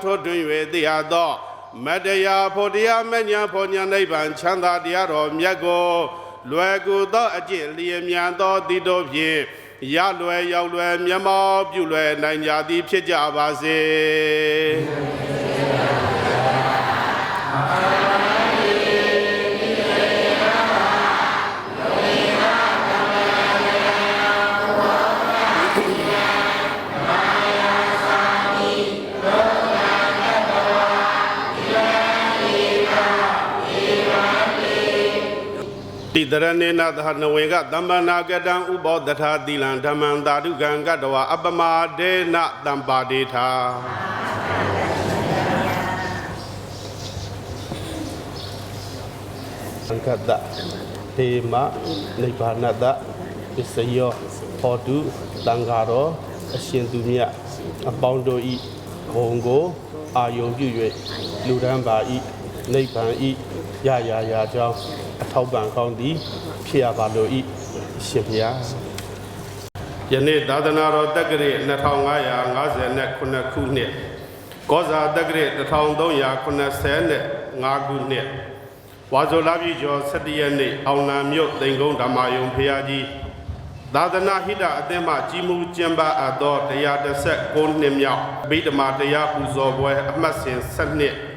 ထို့တွင်၍တရားသောမတရားဖို့တရားမညာဖို့ညာနိဗ္ဗာန်ချမ်းသာတရားတော်မြတ်ကိုလွယ်ကူသောအကျင့်လျင်မြန်သောတည်တော်ဖြင့်ရလွယ်ရောက်လွယ်မျက်မှောက်ပြုလွယ်နိုင်ကြသည်ဖြစ်ကြပါစေတိတရဏေနသဟနဝေကသမ္ပနာကတံဥပောတထာတိလံဓမ္မံသာဓုကံကတဝအပမဒေနတံပါဒေထာသံဃတတေမနိဗ္ဗာနတပစ္စယောဟောတုတံဃာတော်အရှင်သူမြတ်အပေါင်းတို့ဤဘုံကိုအာယုံပြု၍လူတန်းပါဤနိဗ္ဗာန်ဤရာကြောင်းအထောက်ပံ့ကောင်းသည်ဖြစ်ရပါလို့ဤရှင်ဘုရားယနေ့သာသနာတော်တက္ကရာ2559ခုနှစ်ကောဇာတက္ကရာ1385ခုနှစ်ဝါဇောလပြည့်ကျော်17ရက်နေ့အောင်လံမြို့သိမ်ကုန်းဓမ္မယုံဘုရားကြီး သာသနာဟိတအသင်းမှကြီးမှုကျင်းပအပ်သော119နှစ်မြောက်ဗိဓမာတရားပူဇော်ပွဲအမှတ်စဉ်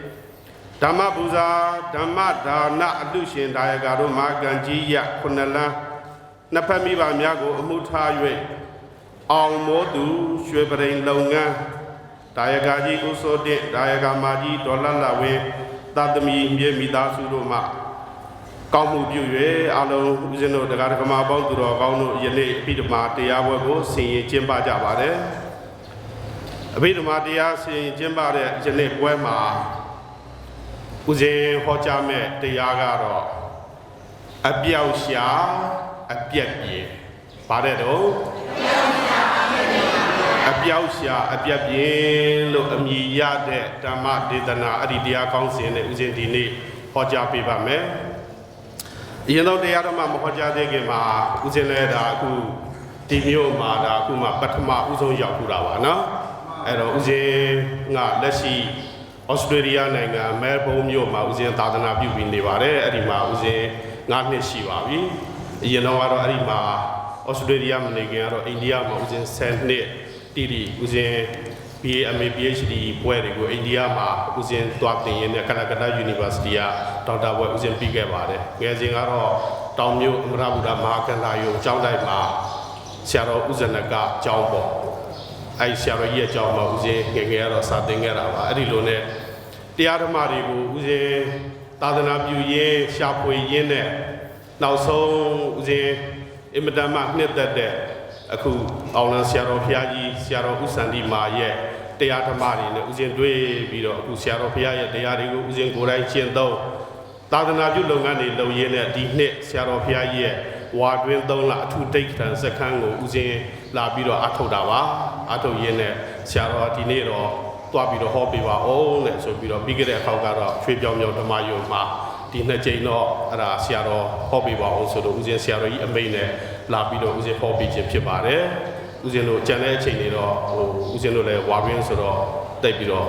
7ဓမ္မပူဇာဓမ္မဒါနအလှရှင်ဒါယကာတို့မှာကံကြီးရခုနှစ်လန်းနှစ်ဖက်မိဘများကိုအမှုထား၍အောင်မိုးသူရွှေပရိန်လုပ်ငန်းဒါယကာကြီးဦးစိုးတင့်ဒါယကာမကြီးဒေါ်လလဝင်းသာသမီမြေမိသားစုတို့မှကောင်းမှုပြု၍အလုံးဦးဇင်းတို့တရားဓမ္မပေါင်းသူတော်ကောင်းတို့ယနေ့အဘိဓမ္မာတရားပွဲကိုဆင်ရင်ကျင်းပကြပါတယ်အဘိဓမ္မာတရားဆင်ရင်ကျင်းပတဲ့ယနေ့ပွဲမှာဦးဇင်းဟောကြားမဲ့တရားကတော့အပြောက်ရှာအပြက်ပြေပါတယ်တော့အပြောက်ရှာအပြက်ပြေလို့အမည်ရတဲ့ဓမ္မဒေသနာအဲ့ဒီတရားကောင်းစဉ်နဲ့ဦးဇင်းဒီနေ့ဟောကြားပေးပါမယ်အရင်တော့တရားဓမ္မမဟောကြားသေးခင်မှာဦးဇင်းလည်းဒါအခုဒီမျိုးမှာဒါအခုမှပထမဦးဆုံးရောက်ခုတာပါနော်အဲ့တော့ဦးဇင်းကလက်ရှိဩစတြေးလျနိုင်ငံမဲလ်ဘုန်းမြို့မှာဦးဇင်းသာသနာပြုပြီးနေပါတယ်အဲ့ဒီမှာဦးဇင်း9နှစ်ရှိပါပြီအရင်တော့ကတော့အဲ့ဒီမှာဩစတြေးလျမနေခင်ကတော့အိန္ဒိယမှာဦးဇင်း10နှစ်တီတီဦးဇင်း BA MA PhD ပွဲတွေကိုအိန္ဒိယမှာဦးဇင်းသွားသင်ရင်းနဲ့ကလကတ္တာ University ကဒေါက်တာဘွဲဦးဇင်းပြီးခဲ့ပါတယ်ငယ်စဉ်ကတော့တောင်မြို့အမရဗုဒ္ဓမဟာကန္တာယုံကျောင်းတိုင်းမှာဆရာတော်ဦးဇနကကျောင်းပေါ့အဲ့ဆရာတော်ကြီးရဲ့ကျောင်းမှာဦးဇင်းငယ်ကတော့စာသင်ခဲ့တာပါအဲ့ဒီလိုနဲ့တရားဓမ္မတွေကိုဦးဇင်းသာသနာပြုရင်းရှာဖွေရင်းနဲ့နောက်ဆုံးဦးဇင်းအင်မတန်မှနှစ်သက်တဲ့အခုအောင်လန်ဆရာတော်ဘုရားကြီးဆရာတော်ဦးစန္ဒီမာရဲ့တရားဓမ္မတွေနဲ့ဦးဇင်းတွေ့ပြီးတော့အခုဆရာတော်ဘုရားရဲ့တရားတွေကိုဦးဇင်းကိုယ်တိုင်ကျင့်သုံးသာသနာပြုလုပ်ငန်းတွေလုပ်ရင်းနဲ့ဒီနှစ်ဆရာတော်ဘုရားကြီးရဲ့ဝါတွင်3လအထူးတိတ်ထန်စခန်းကိုဦးဇင်းလာပြီးတော့အထုတ်တာပါအထုတ်ရင်းနဲ့ဆရာတော်ဒီနေ့တော့သွားပြီးတော့ဟောပေးပါအောင်နဲ့ဆိုပြီးတော့ပြီးခဲ့တဲ့အခါကတော့ရွှေပြောင်မြောင်ဓမ္မယုံမှာဒီနှစ်ကြိမ်တော့အဲ့ဒါဆရာတော်ဟောပေးပါအောင်ဆိုတော့ဦးဇင်းဆရာတော်ကြီးအမိန့်နဲ့လာပြီးတော့ဦးဇင်းဟောပေးခြင်းဖြစ်ပါတယ်ဦးဇင်းတို့ကြံတဲ့အချိန်တွေတော့ဦးဇင်းတို့လည်းဝါရင်းဆိုတော့တိတ်ပြီးတော့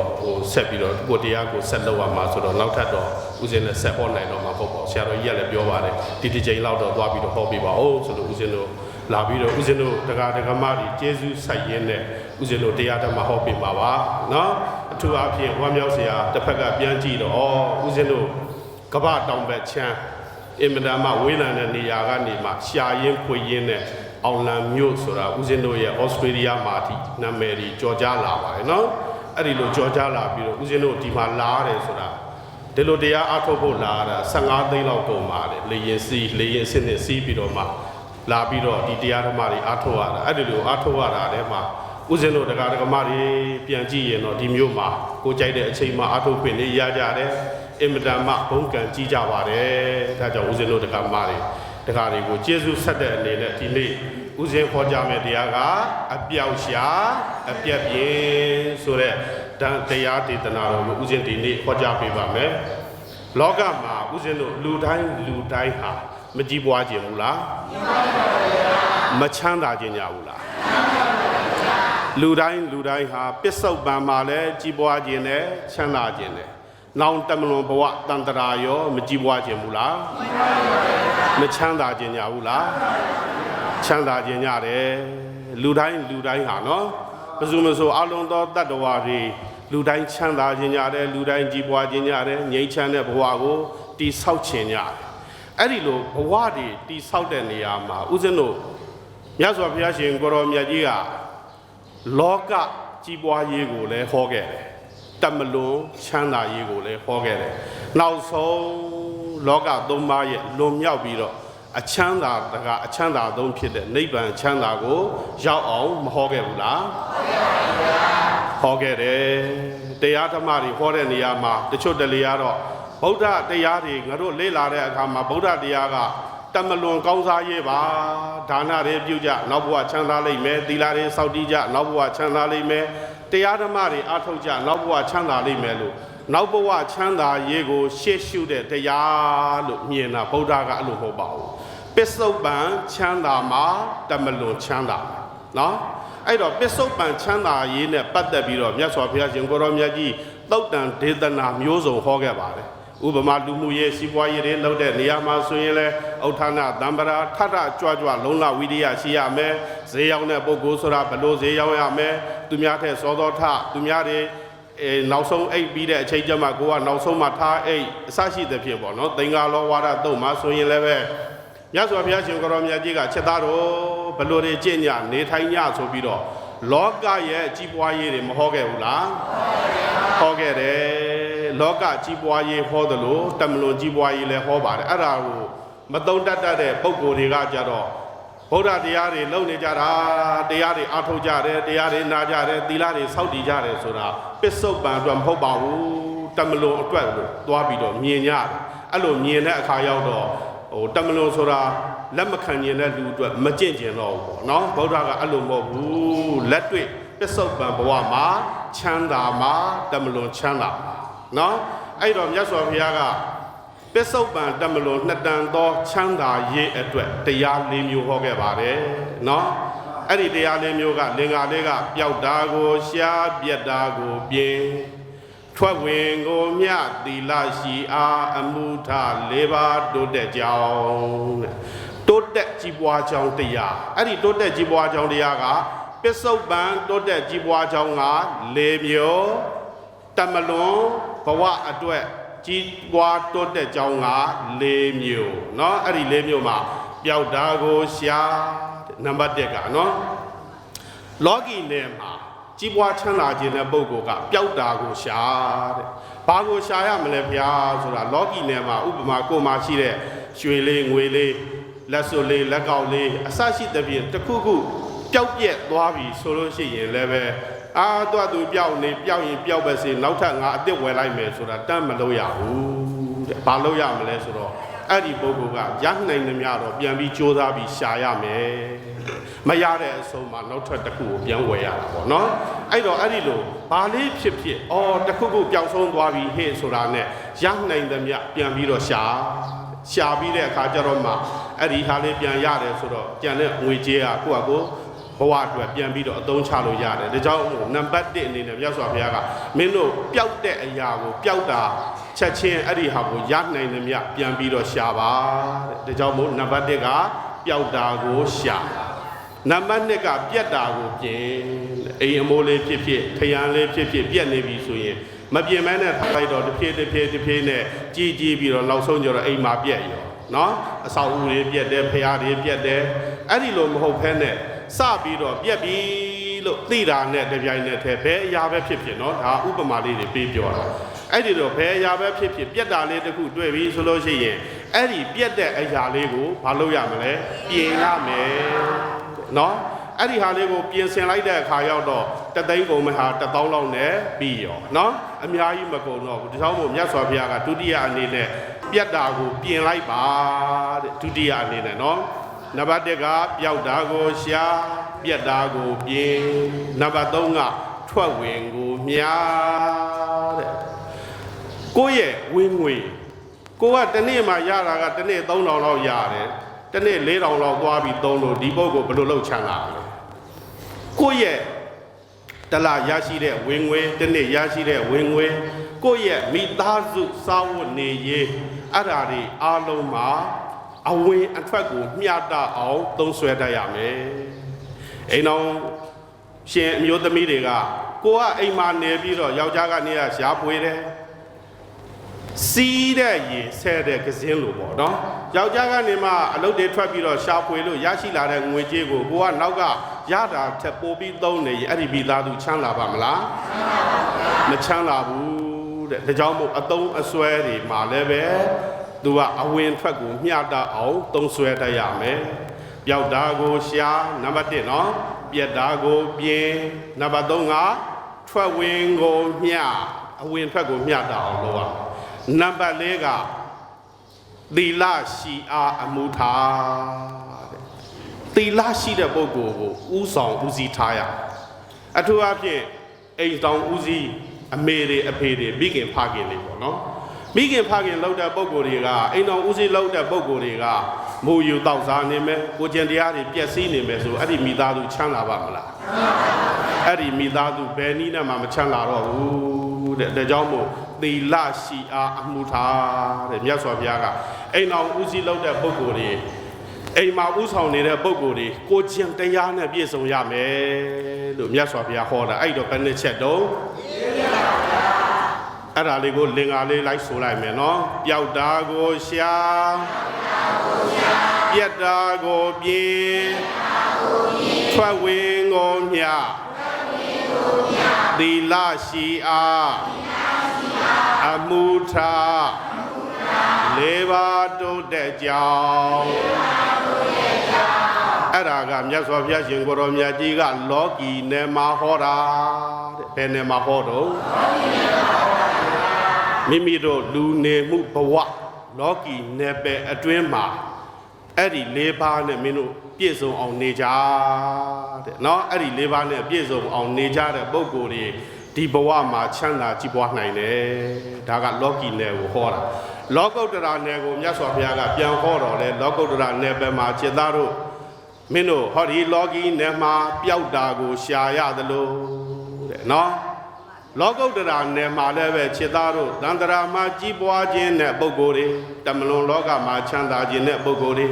ဆက်ပြီးတော့ကိုတရားကိုဆက်လုပ်ရမှာဆိုတော့နောက်ထပ်တော့ဦးဇင်းလည်းဆက်ဟောနိုင်တော့မှာပေါ့ပေါ့ဆရာတော်ကြီးကလည်းပြောပါတယ်ဒီတစ်ချိန်လောက်တော့သွားပြီးတော့ဟောပေးပါအောင်ဆိုတော့ဦးဇင်းတို့လာပြီးတော့ဦးဇင်းတို့တရားဓမ္မတွေကျေးဇူးဆိုင်ရင်းနဲ့ဦးဇင်းတို့တရားဓမ္မဟောပေးပါပါနော်အထူးအဖြင့်ဝမ်းမြောက်စရာတစ်ဖက်ကပြန်ကြည့်တော့ဦးဇင်းတို့ကပ္ပတောင်ဘက်ချမ်းအင်မတန်မှဝေးလံတဲ့နေရာကနေမှရှာရင်းဖွေရင်းနဲ့အောင်လံမြို့ဆိုတာဦးဇင်းတို့ရဲ့ဩစတြေးလျမှာအထိနာမည်ကြီးကြော်ကြားလာပါတယ်နော်အဲ့ဒီလိုကြော်ကြားလာပြီးတော့ဦးဇင်းတို့ဒီမှာလာရတယ်ဆိုတာဒီလိုတရားအထုတ်ဖို့လာတာ15သိန်းလောက်ကုန်ပါတယ်လေရင်စီးလေရင်စစ်နဲ့စီးပြီးတော့မှလာပြီးတော့ဒီတရားဓမ္မတွေအထုတ်ရတာအဲ့ဒီလိုအထုတ်ရတာတဲ့မှာဦးဇင်းတို့တရားဓမ္မတွေပြန်ကြည့်ရင်တော့ဒီမျိုးမှာကိုကြိုက်တဲ့အချိန်မှာအထုတ်ခွင့်လေးရကြတယ်အင်မတန်မှဘုံကံကြီးကြပါတယ်ဒါကြောင့်ဦးဇင်းတို့တရားဓမ္မတွေတရားတွေကိုကျေးဇူးဆက်တဲ့အနေနဲ့ဒီနေ့ဦးဇင်းခေါ်ကြမယ့်တရားကအပြောက်ရှာအပြက်ပြင်းဆိုတဲ့တရားဒေသနာတော်ကိုဦးဇင်းဒီနေ့ခေါ်ကြပေးပါမယ်လောကမှာဦးဇင်းတို့လူတိုင်းဟာမကြည်ပွားခြင်းဘူးလားမချမ်းသာခြင်းကြဘူးလားလူတိုင်းဟာပစ္စုပန်မှာလည်းကြည်ပွားခြင်းနဲ့ချမ်းသာခြင်းနဲ့နောင်တမလွန်ဘဝတန်တရာရောမကြည်ပွားခြင်းဘူးလားမချမ်းသာခြင်းကြဘူးလားချမ်းသာခြင်းကြတယ်လူတိုင်းဟာနော်ဘယ်သူမဆိုအလုံးသောတတ္တဝါတွေလူတိုင်းချမ်းသာခြင်းကြတယ်လူတိုင်းကြည်ပွားခြင်းကြတယ်ငြိမ်းချမ်းတဲ့ဘဝကိုတည်ဆောက်ခြင်းကြတယ်အဲ့ဒီလိုဘဝတွေတည်ဆောက်တဲ့နေရာမှာဦးဇင်းတို့မြတ်စွာဘုရားရှင်ကိုရောမြတ်ကြီးကလောကကြည်ပွားရေးကိုလည်းဟောခဲ့တယ်တမလွန်ချမ်းသာရေးကိုလည်းဟောခဲ့တယ်နောက်ဆုံးလောကသုံးပါးရဲ့လွန်မြောက်ပြီးတော့အချမ်းသာကအချမ်းသာဆုံးဖြစ်တဲ့နိဗ္ဗာန်ချမ်းသာကိုရောက်အောင်မဟောခဲ့ဘူးလားဟောခဲ့တယ်တရားဓမ္မတွေဟောတဲ့နေရာမှာတချို့တလေကတော့ဗုဒ္ဓတရားတွေငါတို့လေ့လာတဲ့အခါမှာဗုဒ္ဓတရားကတမလွန်ကောင်းစားရေးပါဒါနတွေပြုကြနောက်ဘဝချမ်းသာလိမ့်မယ်သီလတွေစောင့်တည်ကြနောက်ဘဝချမ်းသာလိမ့်မယ်တရားဓမ္မတွေအားထုတ်ကြနောက်ဘဝချမ်းသာလိမ့်မယ်လို့နောက်ဘဝချမ်းသာရေးကိုရှေ့ရှုတဲ့တရားလို့မြင်တာဗုဒ္ဓကအဲ့လိုမဟုတ်ပါဘူးပစ္စုပန်ချမ်းသာမှာတမလွန်ချမ်းသာနော်အဲ့တော့ပစ္စုပန်ချမ်းသာရေးနဲ့ပတ်သက်ပြီးတော့မြတ်စွာဘုရားရှင်ကိုရောမြတ်ကြီးသုတ်တန်ဒေသနာမျိုးစုံဟောခဲ့ပါတယ် ဥပမာလူမှုရေးစီးပွားရေးတွေလုပ်တဲ့နေရာမှာဆိုရင်လည်းဥထာဏသံဗရာထထကြွကြွလုံလဝိရိယရှိရမယ်ဈေးရောက်တဲ့ပုဂ္ဂိုလ်ဆိုတာဘလို့ဈေးရောက်ရမယ်သူများတဲ့စောသောထသူများတွေနောက်ဆုံးအိပ်ပြီးတဲ့အချိန်ကျမှကိုကနောက်ဆုံးမှထားအိပ်အစရှိသဖြင့်ပေါ့နော်သင်္ဃာလောဝါဒတုံမှာဆိုရင်လည်းပဲမြတ်စွာဘုရားရှင်ကိုရောမြတ်ကြီးကချက်သားတော်ဘလို့တွေကြင့်ညနေထိုင်ညဆိုပြီးတော့လောကရဲ့ကြီးပွားရေးတွေမဟောခဲ့ဘူးလားဟောခဲ့တယ်လောကကြီးပွားရေးဟောသလိုတမလွန်ကြီးပွားရေးလည်းဟောပါတယ်အဲ့ဒါကိုမသုံးတတ်တဲ့ပုဂ္ဂိုလ်တွေကကြတော့ဗုဒ္ဓတရားတွေလုံနေကြတာတရားတွေအားထုတ်ကြတယ်တရားတွေနာကြတယ်သီလတွေစောင့်တည်ကြတယ်ဆိုတာပစ္စုပန်အတွက်မဟုတ်ပါဘူးတမလွန်အတွက်လို့သွားပြီးတော့မြင်ကြတယ်အဲ့လိုမြင်တဲ့အခါရောက်တော့တမလွန်ဆိုတာလက်မခံရင်တဲ့လူအတွက်မကြင့်ကျင်တော့ဘူးပေါ့နော်ဗုဒ္ဓကအဲ့လိုမဟုတ်ဘူးလက်တွေ့ပစ္စုပန်ဘဝမှာချမ်းသာမှာတမလွန်ချမ်းသာနော်အဲ့တော့မြတ်စွာဘုရားကပစ္စုပန်တမလွန်နှစ်တန်သောချမ်းသာရေးအတွက်တရား၄မျိုးဟောခဲ့ပါတယ်နော်အဲ့ဒီတရား၄မျိုးကလင်္ကာလေးကပျောက်တာကိုရှားပြက်တာကိုပြင်းထွက်ဝင်ကိုမြသီလရှိအားအမှုထ၄ပါးတိုးတက်ကြောင်းတဲ့တိုးတက်ကြီးပွားကြောင်းတရားအဲ့ဒီတိုးတက်ကြီးပွားကြောင်းတရားကပစ္စုပန်တိုးတက်ကြီးပွားကြောင်းက၄မျိုးတမလွန်ဘဝအတွက်ကြီးပွားတိုးတက်ကြောင်းက၄မျိုးเนาะအဲ့ဒီ၄မျိုးမှာပျောက်တာကိုရှားနံပါတ်1ကเนาะလောကီနယ်မှာကြီးပွားချမ်းသာခြင်းတဲ့ပုဂ္ဂိုလ်ကပျောက်တာကိုရှားတဲ့ဘာကိုရှားရမလဲဗျာဆိုတာလောကီနယ်မှာဥပမာကိုမှရှိတဲ့ရွှေလေးငွေလေးလက်စွပ်လေးလက်ကောက်လေးအစရှိသဖြင့်တစ်ခုခုပျောက်ပြက်သွားပြီဆိုလို့ရှိရင်လည်းပဲတော့သူပျောက်နေပျောက်ရင်ပျောက်ပဲစေနောက်ထပ်ငါအစ်စ်ဝယ်လိုက်မယ်ဆိုတာတမ်းမလို့ရဘူးတဲ့ဘာလို့ရမလဲဆိုတော့အဲ့ဒီပုဂ္ဂိုလ်ကရနိုင်နေများတော့ပြန်ပြီးစ조사ပြီးရှာရမယ်မရတဲ့အဆုံးမှာနောက်ထပ်တစ်ခုကိုပြန်ဝယ်ရတာပေါ့နော်အဲ့တော့အဲ့ဒီလိုဘာလေးဖြစ်ဖြစ်တစ်ခုခုပျောက်ဆုံးသွားပြီဟဲ့ဆိုတာနဲ့ရနိုင်သမျှပြန်ပြီးတော့ရှာပြီးတဲ့အခါကျတော့မှအဲ့ဒီဟာလေးပြန်ရတယ်ဆိုတော့ကြံတဲ့ငွေကြေးကကိုယ့်အကိုဘဝအတွက်ပြန်ပြီးတော့အသုံးချလို့ရတယ်ဒါကြောင့်နံပါတ်1အနေနဲ့မြတ်စွာဘုရားကမင်းတို့ပျောက်တဲ့အရာကိုပျောက်တာချက်ချင်းအဲ့ဒီဟာကိုရနိုင်သမျှပြန်ပြီးတော့ရှာပါတဲ့ဒါကြောင့်မို့နံပါတ်1ကပျောက်တာကိုရှာနံပါတ်2ကပြက်တာကိုပြင်အိမ်အမိုးလေးဖြစ်ဖြစ်ထရန်လေးဖြစ်ဖြစ်ပြက်နေပြီဆိုရင်မပြင်မဲနဲ့ထိုက်တော့တစ်ဖြည်းနဲ့ကြီးပြီးတော့နောက်ဆုံးကျတော့အိမ်မှာပြက်ရောနော်အဆောက်အဦတွေပြက်တယ်ဖျားတွေပြက်တယ်အဲ့ဒီလိုမဟုတ်ဘဲနဲ့စပြီးတော့ပြက်ပြီလို့သိတာနဲ့တပြိုင်နက်တည်းဘယ်အရာပဲဖြစ်ဖြစ်နော်ဒါဥပမာလေးတွေပေးပြောတာအဲ့ဒီတော့ဘယ်အရာပဲဖြစ်ဖြစ်ပြက်တာလေးတစ်ခုတွေ့ပြီဆိုလို့ရှိရင်အဲ့ဒီပြက်တဲ့အရာလေးကိုဘာလုပ်ရမလဲပြင်ရမယ်နော်အဲ့ဒီဟာလေးကိုပြင်ဆင်လိုက်တဲ့အခါရောက်တော့တသိန်းကုန်မဲ့ဟာ1000လောက်နဲ့ပြီးရောနော်အများကြီးမကုန်တော့ဘူးဒါကြောင့်မို့မြတ်စွာဘုရားကဒုတိယအနေနဲ့ပြက်တာကိုပြင်လိုက်ပါတဲ့ဒုတိယအနေနဲ့နော်နံပါတ်1ကပျောက်တာကိုရှားပြက်တာကိုပြင်နံပါတ်3ကထွက်ဝင်ကိုမြားတဲ့ကိုယ့်ရဲ့ဝင်ငွေကိုကတစ်နေ့မှရတာကတစ်နေ့3000လောက်ရတယ်တစ်နေ့4000လောက်သွားပြီးသုံးလို့ဒီပုဂ္ဂိုလ်ဘယ်လိုလုပ်ချမ်းသာလဲကိုယ့်ရဲ့တလရရှိတဲ့ဝင်ငွေတစ်နေ့ရရှိတဲ့ဝင်ငွေကိုယ့်ရဲ့မိသားစုစားဝတ်နေရေးအဲ့ဒါတွေအားလုံးမှာအဝင်အထွက်ကိုမျှတအောင်သုံးစွဲတတ်ရမယ်အိမ်တော်ရှင်အမျိုးသမီးတွေကကိုကအိမ်မှာနေပြီးတော့ယောက်ျားကနေရှားပွေတယ်စီးတဲ့ရေဆဲတဲ့ကစင်းလို့ပေါ့နော်ယောက်ျားကနေမှအလုပ်တွေထွက်ပြီးတော့ရှားပွေလို့ရရှိလာတဲ့ငွေကြေးကိုကိုကနောက်ကရတာထက်ပိုပြီးသုံးနေရင်အဲ့ဒီမိသားစုချမ်းသာပါမလားမချမ်းသာဘူးတဲ့ဒါကြောင့်မို့အသုံးအစွဲတွေမှာလည်းပဲသူကအဝင်ထွက်ကိုမျှတအောင်သုံးစွဲတတ်ရမယ်ပျောက်တာကိုရှားနံပါတ်1နော်ပြက်တာကိုပြင်နံပါတ်3ကထွက်ဝင်ကိုမျှအဝင်ထွက်ကိုမျှတအောင်လုပ်ရနံပါတ်4ကသီလရှိအားအမှုထားတဲ့သီလရှိတဲ့ပုဂ္ဂိုလ်ကိုဥဆောင်ဦးစီးထားရအထူးအဖြင့်အိမ်ဆောင်ဦးစီးအမေတွေအဖေတွေမိခင်ဖခင်တွေပေါ့နော်မိခင်ဖခင်လောက်တဲ့ပုံကိုယ်တွေကအိမ်တော်ဦးစီးလောက်တဲ့ပုံကိုယ်တွေကမိုးယူတောက်စားနေမယ်ကိုကျင်တရားတွေပြည့်စည်နေမယ်ဆိုအဲ့ဒီမိသားစုချမ်းသာပါမလားအဲ့ဒီမိသားစုဘယ်နည်းနဲ့မှမချမ်းသာတော့ဘူး တဲ့ဒါကြောင့်မို့သီလရှိအားအမှုထားတဲ့မြတ်စွာဘုရားကအိမ်တော်ဦးစီးလုပ်တဲ့ပုဂ္ဂိုလ်တွေအိမ်မှာဥဆောင်နေတဲ့ပုဂ္ဂိုလ်တွေကိုကျင့်တရားနဲ့ပြည့်စုံရမယ်လို့မြတ်စွာဘုရားဟောတာအဲ့တော့ဘယ်နှစ်ချက်တော့အဲ့ဒါလေးကိုလင်္ကာလေးလိုက်ဆိုလိုက်မယ်နော်ပျောက်တာကိုရှာပြက်တာကိုပြင်းထွက်ဝင်ကိုမြသီလရှိအားအမှုထားလေးပါးတိုးတဲ့ကြောင်းအဲ့ဒါကမြတ်စွာဘုရားရှင်ကိုရောမြတ်ကြီးကလောကီနယ်မှာဟောတာတဲ့ဘယ်နယ်မှာဟောတော့မိမိတို့လူနေမှုဘဝလောကီနယ်ပယ်အတွင်းမှာအဲ့ဒီ၄ပါးနဲ့မင်းတို့ပြည့်စုံအောင်နေကြတဲ့เนาะအဲ့ဒီ၄ပါးနဲ့ပြည့်စုံအောင်နေကြတဲ့ပုဂ္ဂိုလ်တွေဒီဘဝမှာချမ်းသာကြည်ပွားနိုင်တယ်ဒါကလောကီနယ်ကိုဟောတာလောကုတ္တရာနယ်ကိုမြတ်စွာဘုရားကပြန်ဟောတော်လဲလောကုတ္တရာနယ်ပဲမှာจิตသားတို့မင်းတို့ဟောဒီလောကီနယ်မှာပျောက်တာကိုရှာရသလိုတဲ့เนาะလောကုတ္တရာနယ်မှာလည်းပဲจิตသားတို့တန်တရာမှာကြီးပွားခြင်းနဲ့ပုဂ္ဂိုလ်တွေတမလွန်လောကမှာချမ်းသာခြင်းနဲ့ပုဂ္ဂိုလ်တွေ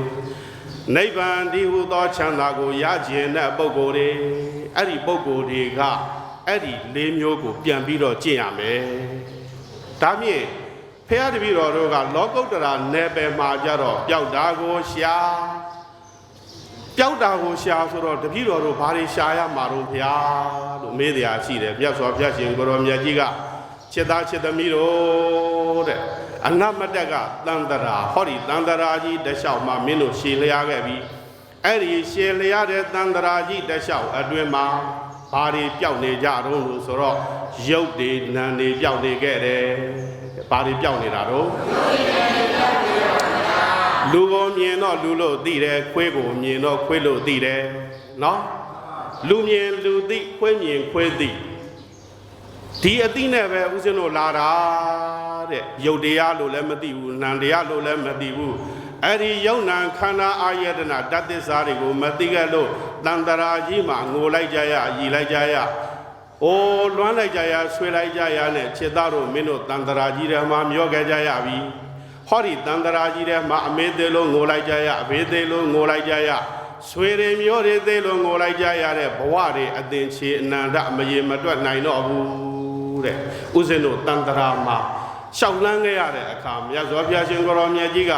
နိဗ္ဗာန်ဒီဟုသောချမ်းသာကိုရခြင်းတဲ့ပုဂ္ဂိုလ်တွေအဲ့ဒီပုဂ္ဂိုလ်တွေကအဲ့ဒီ၄မျိုးကိုပြန်ပြီးတော့ကျင့်ရမယ်ဒါဖြင့်ဖះတပည့်တော်တို့ကလောကုတ္တရာနယ်ပယ်မှာကြတော့ပျောက်တာကိုရှာပျောက်တာကိုရှာဆိုတော့တပည့်တော်တို့ဘာတွေရှာရမှာတော့ဘုရားလို့မေးတရားရှိတယ်မြတ်စွာဘုရားရှင်ကိုရောမြတ်ကြီးကချစ်သားချစ်သမီးတို့တဲ့အနမတက်ကတန်တရာဟောဒီတန်တရာကြီးတလျှောက်မှာမင်းတို့ရှည်လျားခဲ့ပြီအဲ့ဒီရှည်လျားတဲ့တန်တရာကြီးတလျှောက်အတွင်မှာဘာတွေပျောက်နေကြတော့လို့ဆိုတော့ရုပ်တွေနာမ်တွေပျောက်နေခဲ့တယ်ဘာတွေပျောက်နေတာတော့လူကိုမြင်တော့လူလို့သိတယ်ခွေးကိုမြင်တော့ခွေးလို့သိတယ်နော်လူမြင်လူသိခွေးမြင်ခွေးသိဒီအသိနဲ့ပဲဦးဇင်းတို့လာတာတဲ့ရုပ်တရားလို့လည်းမသိဘူးနာမ်တရားလို့လည်းမသိဘူးအဲ့ဒီယုံနာခန္ဓာအာယတနာတတ္တစ္စာတွေကိုမသိခဲ့လို့တန်တရာကြီးမှာငိုလိုက်ကြရရည်လိုက်ကြရအိုးလွမ်းလိုက်ကြရဆွေးလိုက်ကြရနဲ့ခြေသားတို့မင်းတို့တန်တရာကြီးထဲမှာမျောခဲ့ကြရပြီဟောဒီတန်တရာကြီးထဲမှာအမေသေးလို့ငိုလိုက်ကြရအဘေးသေးလို့ငိုလိုက်ကြရဆွေတွေမျိုးတွေသေးလို့ငိုလိုက်ကြရတဲ့ဘဝတွေအသင်ချေအနန္တမရေမတွက်နိုင်တော့ဘူးတဲ့ဥစဉ်တို့တန်တရာမှာရှောက်လန်းခဲ့ရတဲ့အခါမြတ်စွာဘုရားရှင်ကိုရောမြတ်ကြီးက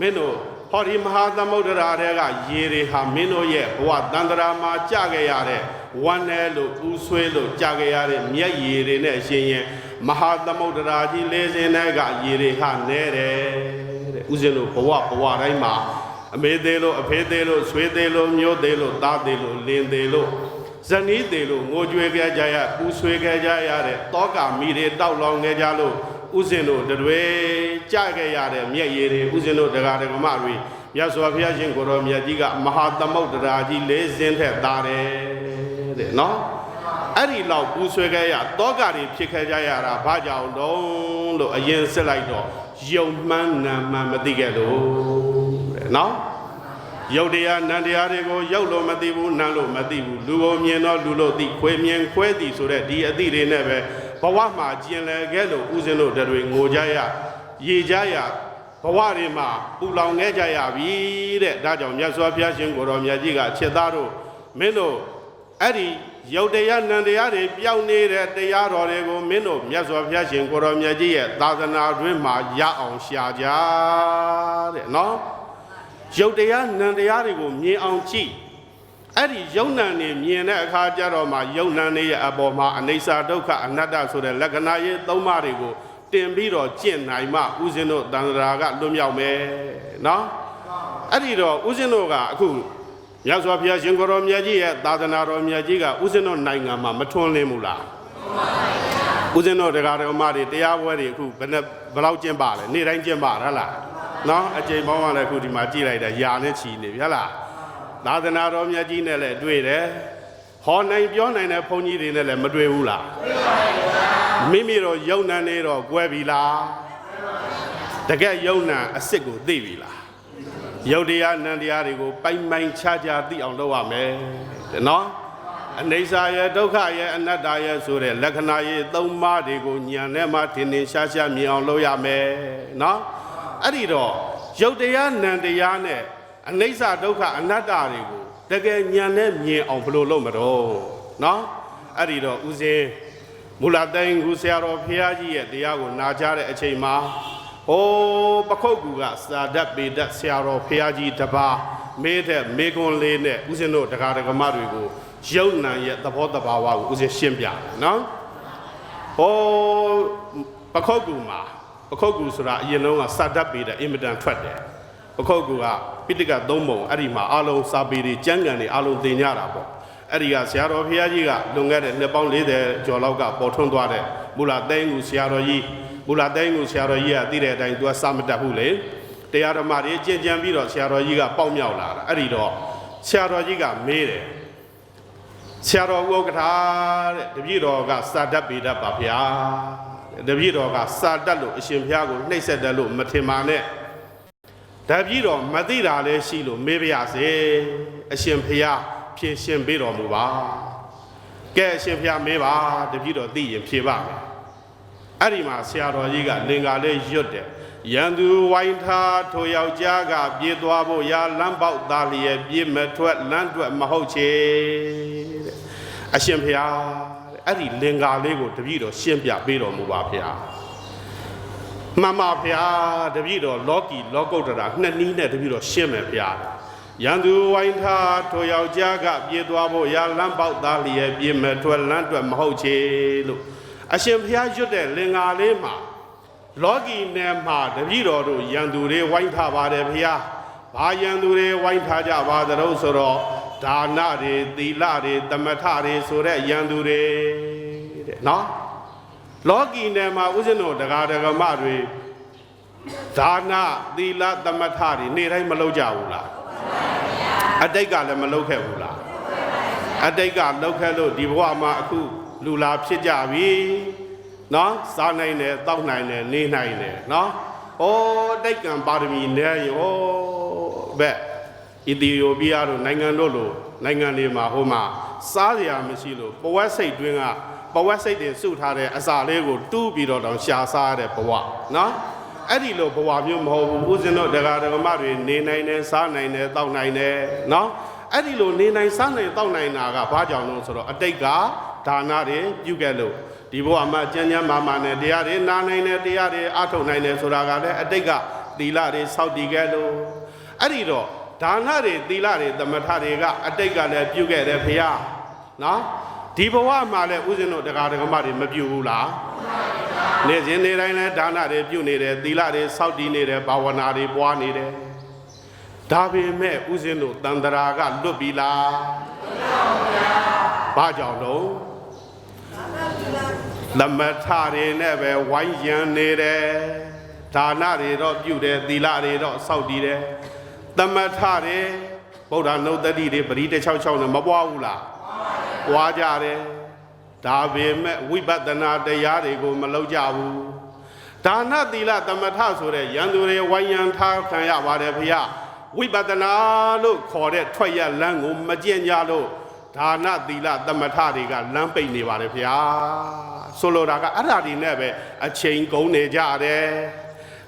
မင်းတို့ဟောဒီမဟာသမုဒ္ဒရာတွေကရေတွေဟာမင်းတို့ရဲ့ဘဝတန်တရာမှာကြာခဲ့ရတဲ့ဝမ်းနယ်လို့ပူဆွေးလို့ကြာခဲ့ရတဲ့မြက်ရည်တွေနဲ့ရှင်ရင်မဟာသမုဒ္ဒရာကြီးလေးစင်းတဲ့ကရေတွေဟာနဲတယ်တဲ့ဥစဉ်တို့ဘဝတိုင်းမှာအမေသေးလို့အဖေသေးလို့ဆွေသေးလို့မျိုးသေးလို့သားသေးလို့လင်းသေးလို့ဇနီးသေးလို့ငိုကြွေးကြကြရပူဆွေးကြကြရတဲ့တောကမိတွေတောက်လောင်နေကြလို့ဥစဉ်တို့တွေကြခဲ့ရတဲ့မြက်ရည်တွေဥစဉ်တို့ဒကာဒကမတွေမြတ်စွာဘုရားရှင်ကိုရောမြတ်ကြီးကမဟာသမုဒ္ဒရာကြီးလေးစင်းထက်သားတယ်တဲ့နော်အဲ့ဒီလောက်ပူဆွေးခဲ့ရတောကတွေဖြစ်ခဲ့ကြရတာဘာကြောင့်တုံးလို့အရင်စစ်လိုက်တော့ယုံမှန်းနာမှန်းမသိခဲ့လို့တဲ့နော်ယုတ်တရားနံတရားတွေကိုယုတ်လို့မသိဘူးနံလို့မသိဘူးလူကိုမြင်တော့လူလို့သိခွေမြင်ခွဲသိဆိုတဲ့ဒီအသိတွေနဲ့ပဲဘဝမှာကျင်လည်ခဲ့လို့ဥစဉ်တို့တွေငိုကြရရေကြရဘဝတွေမှာပူလောင်ခဲ့ကြရပြီတဲ့ဒါကြောင့်မြတ်စွာဘုရားရှင်ကိုရောမြတ်ကြီးကချက်သားတို့မင်းတို့အဲ့ဒီယုတ်တရားနံတရားတွေပြောင်းနေတဲ့တရားတော်တွေကိုမင်းတို့မြတ်စွာဘုရားရှင်ကိုရောမြတ်ကြီးရဲ့သာသနာတွင်မှာရအောင်ရှာကြတဲ့နော်ယုတ်တရားနံတရားတွေကိုမြင်အောင်ကြည့်အဲ့ဒီယုံနံနေမြင်တဲ့အခါကျတော့မှယုံနံနေရဲ့အပေါ်မှာအနိစ္စဒုက္ခအနတ္တဆိုတဲ့လက္ခဏာရေးသုံးပါးတွေကိုတင်ပြီးတော့ကျင့်နိုင်မှဥစဉ်တို့တန်ត្រာကလွတ်မြောက်မယ်နော်အဲ့ဒီတော့ဥစဉ်တို့ကအခုမြတ်စွာဘုရားရှင်ကိုရောမြတ်ကြီးရဲ့သာသနာတော်မြတ်ကြီးကဥစဉ်တို့နိုင်ငံမှာမထွန်းလင်းဘူးလားဥစဉ်တို့တရားတော်မတွေတရားပွဲတွေအခုဘယ်လောက်ကျင့်ပါလဲနေ့တိုင်းကျင့်ပါလားနော်အချိန်ပေါင်းကလည်းအခုဒီမှာကြည့်လိုက်တာယာနဲ့ချီနေပြီဟလားသာသနာတော်မြတ်ကြီးနဲ့လည်းတွေ့တယ်ဟောနိုင်ပြောနိုင်တဲ့ဘုန်းကြီးတွေနဲ့လည်းမတွေ့ဘူးလားမိမိတို့ယုံနံနေတော့ကွဲပြီလားတကယ်ယုံနံအစ်စ်ကိုသိပြီလားယုတ်တရားနံတရားတွေကိုပိုင်ပိုင်ခြားခြားသိအောင်လုပ်ရမယ်တဲ့နော် အနေစာရဲ့ဒုက္ခရဲ့အနတ္တရဲ့ဆိုတဲ့လက္ခဏာရဲ့သုံးပါးတွေကိုဉာဏ်နဲ့မှထင်ထင်ရှားရှားမြင်အောင်လုပ်ရမယ်နော်အဲ့ဒီတော့ရုပ်တရားနံတရားနဲ့အနေစာဒုက္ခအနတ္တတွေကိုတကယ်ဉာဏ်နဲ့မြင်အောင်ဘယ်လိုလုပ်မတော့နော်အဲ့ဒီတော့ဦးဇင်းမူလတိုင်းကူဆရာတော်ဖရာကြီးရဲ့တရားကိုနာကြားတဲ့အချိန်မှာဟိုပခုတ်ကူကစာဒတ်ပေဒတ်ဆရာတော်ဖရာကြီးတပါးမေးတဲ့မေကွန်လေးနဲ့ဦးဇင်းတို့တရားဓမ္မတွေကိုယုံနံရဲ့သဘောတဘာဝကိုဦးဇင်းရှင်းပြတယ်နော်ဟိုပခုတ်ကူမှာပခုတ်ကူဆိုတာအရင်လုံးကစာဒတ်ပေတဲ့အင်မတန်ထွက်တယ်ပခုတ်ကူကပိဋကသုံးပုံအဲ့ဒီမှာအလုံးစာပေတွေကျမ်းဂန်တွေအလုံးသင်ကြတာပေါ့အဲ့ဒီကဆရာတော်ဖရာကြီးကလွန်ခဲ့တဲ့နှစ်ပေါင်း40ကျော်လောက်ကပေါ်ထွန်းသွားတဲ့မူလတိုင်းကူဆရာတော်ကြီးမူလတိုင်းကူဆရာတော်ကြီးကသိတဲ့အတိုင်းသူကစာမတတ်ဘူးလေတရားဓမ္မတွေကြင်ကြံပြီးတော့ဆရာတော်ကြီးကပေါက်မြောက်လာတာအဲ့ဒီတော့ဆရာတော်ကြီးကမေးတယ်ဆရာတော်ဥက္ကဋ္ဌတဲ့တပည့်တော်ကစာတတ်ပေတတ်ပါဗျာတပည့်တော်ကစာတတ်လို့အရှင်ဘုရားကိုနှိပ်စက်တယ်လို့မထင်ပါနဲ့တပည့်တော်မသိတာလည်းရှိလို့မေးပါရစေအရှင်ဘုရားဖြေရှင်းပေးတော်မူပါကဲအရှင်ဘုရားမေးပါတပည့်တော်သိရင်ဖြေပါမယ်အဲ့ဒီမှာဆရာတော်ကြီးကလင်္ကာလေးရွတ်တယ်ရန်သူဝိုင်းထားထိုယောက်ျားကပြေးသွားဖို့ရာလမ်းပေါက်သားလျက်ပြေးမထွက်လမ်းတွက်မဟုတ်ချေတဲ့အရှင်ဘုရားအဲ့ဒီလင်္ကာလေးကိုတပည့်တော်ရှင်းပြပေးတော်မူပါဗျာမှန်ပါဗျာတပည့်တော်လောကီလောကုတ္တရာနှစ်နည်းနဲ့တပည့်တော်ရှင်းမယ်ဗျာရန်သူဝိုင်းထားထိုယောက်ျားကပြေးသွားဖို့ရာလမ်းပေါက်သားလျက်ပြေးမထွက်လမ်းတွက်မဟုတ်ချေလို့အရှင်ဘုရားရွတ်တဲ့လင်္ကာလေးမှာလောကီနယ်မှာတပည့်တော်တို့ရန်သူတွေဝိုင်းထားပါတယ်ဘုရားဘာရန်သူတွေဝိုင်းထားကြပါသလဲဆိုတော့ဒါနတွေသီလတွေသမထတွေဆိုတဲ့ရန်သူတွေတဲ့နော်လောကီနယ်မှာဥစဉ်တို့တရားဓမ္မတွေဒါနသီလသမထတွေနေ့တိုင်းမလုပ်ကြဘူးလားအတိတ်ကလည်းမလုပ်ခဲ့ဘူးလားအတိတ်ကလုပ်ခဲ့လို့ဒီဘဝမှာအခုလူလာဖြစ်ကြပြီနော်စားနိုင်တယ်တောက်နိုင်တယ်နေနိုင်တယ်နော်ဟောတိတ်ကံပါရမီနဲ့ရောဘက်အီသီယိုးပီးယားတို့နိုင်ငံတို့လိုနိုင်ငံတွေမှာဟိုမှာစားစရာမရှိလို့ပဝက်စိတ်တွင်းကပဝက်စိတ်တွေစုထားတဲ့အစာလေးကိုတူးပြီးတော့တောင်ရှာစားတဲ့ဘဝနော်အဲ့ဒီလိုဘဝမျိုးမဟုတ်ဘူးဦးဇင်းတို့တရားဓမ္မတွေနေနိုင်တယ်စားနိုင်တယ်တောက်နိုင်တယ်နော်အဲ့ဒီလိုနေနိုင်စားနိုင်တောက်နိုင်တာကဘာကြောင့်လဲဆိုတော့အတိတ်ကဒါနတွေပြုခဲ့လို့ဒီဘဝမှာကျမ်းကျမ်းမာမာနဲ့တရားတွေနာနိုင်တယ်တရားတွေအထုတ်နိုင်တယ်ဆိုတာကလည်းအတိတ်ကသီလတွေစောင့်တည်ခဲ့လို့အဲ့ဒီတော့ဒါနတွေသီလတွေသမထတွေကအတိတ်ကလည်းပြုခဲ့တယ်ဖေဟာနော်ဒီဘဝမှာလည်းဥစဉ်တို့တရားဓမ္မတွေမပြုဘူးလားနေ့စဉ်နေ့တိုင်းလည်းဒါနတွေပြုနေတယ်သီလတွေစောင့်တည်နေတယ်ဘာဝနာတွေပွားနေတယ်ဒါပေမဲ့ဥစဉ်တို့တန်တရာကလွတ်ပြီလားဘာကြောင့်တော့သမထတွေနဲ့ပဲဝိုင်းရံနေတယ်ဒါနတွေတော့ပြုတယ်သီလတွေတော့စောင့်တည်တယ်သမထတွေဗုဒ္ဓနုတ္တိတွေပရိတ66နဲ့မပွားဘူးလားပွားကြတယ်ဒါပေမဲ့ဝိပဿနာတရားတွေကိုမလုပ်ကြဘူးဒါနသီလသမထဆိုတဲ့ရန်သူတွေဝိုင်းရံထားခံရပါတယ်ဖေဟာဝိပဿနာလို့ခေါ်တဲ့ထွက်ရလမ်းကိုမကျင့်ကြလို့ဒါနသီလသမထတွေကလမ်းပိတ်နေပါတယ်ဗျာဆိုလိုတာကအဲ့ဒါဒီနဲ့ပဲအချိန်ကုန်နေကြတယ်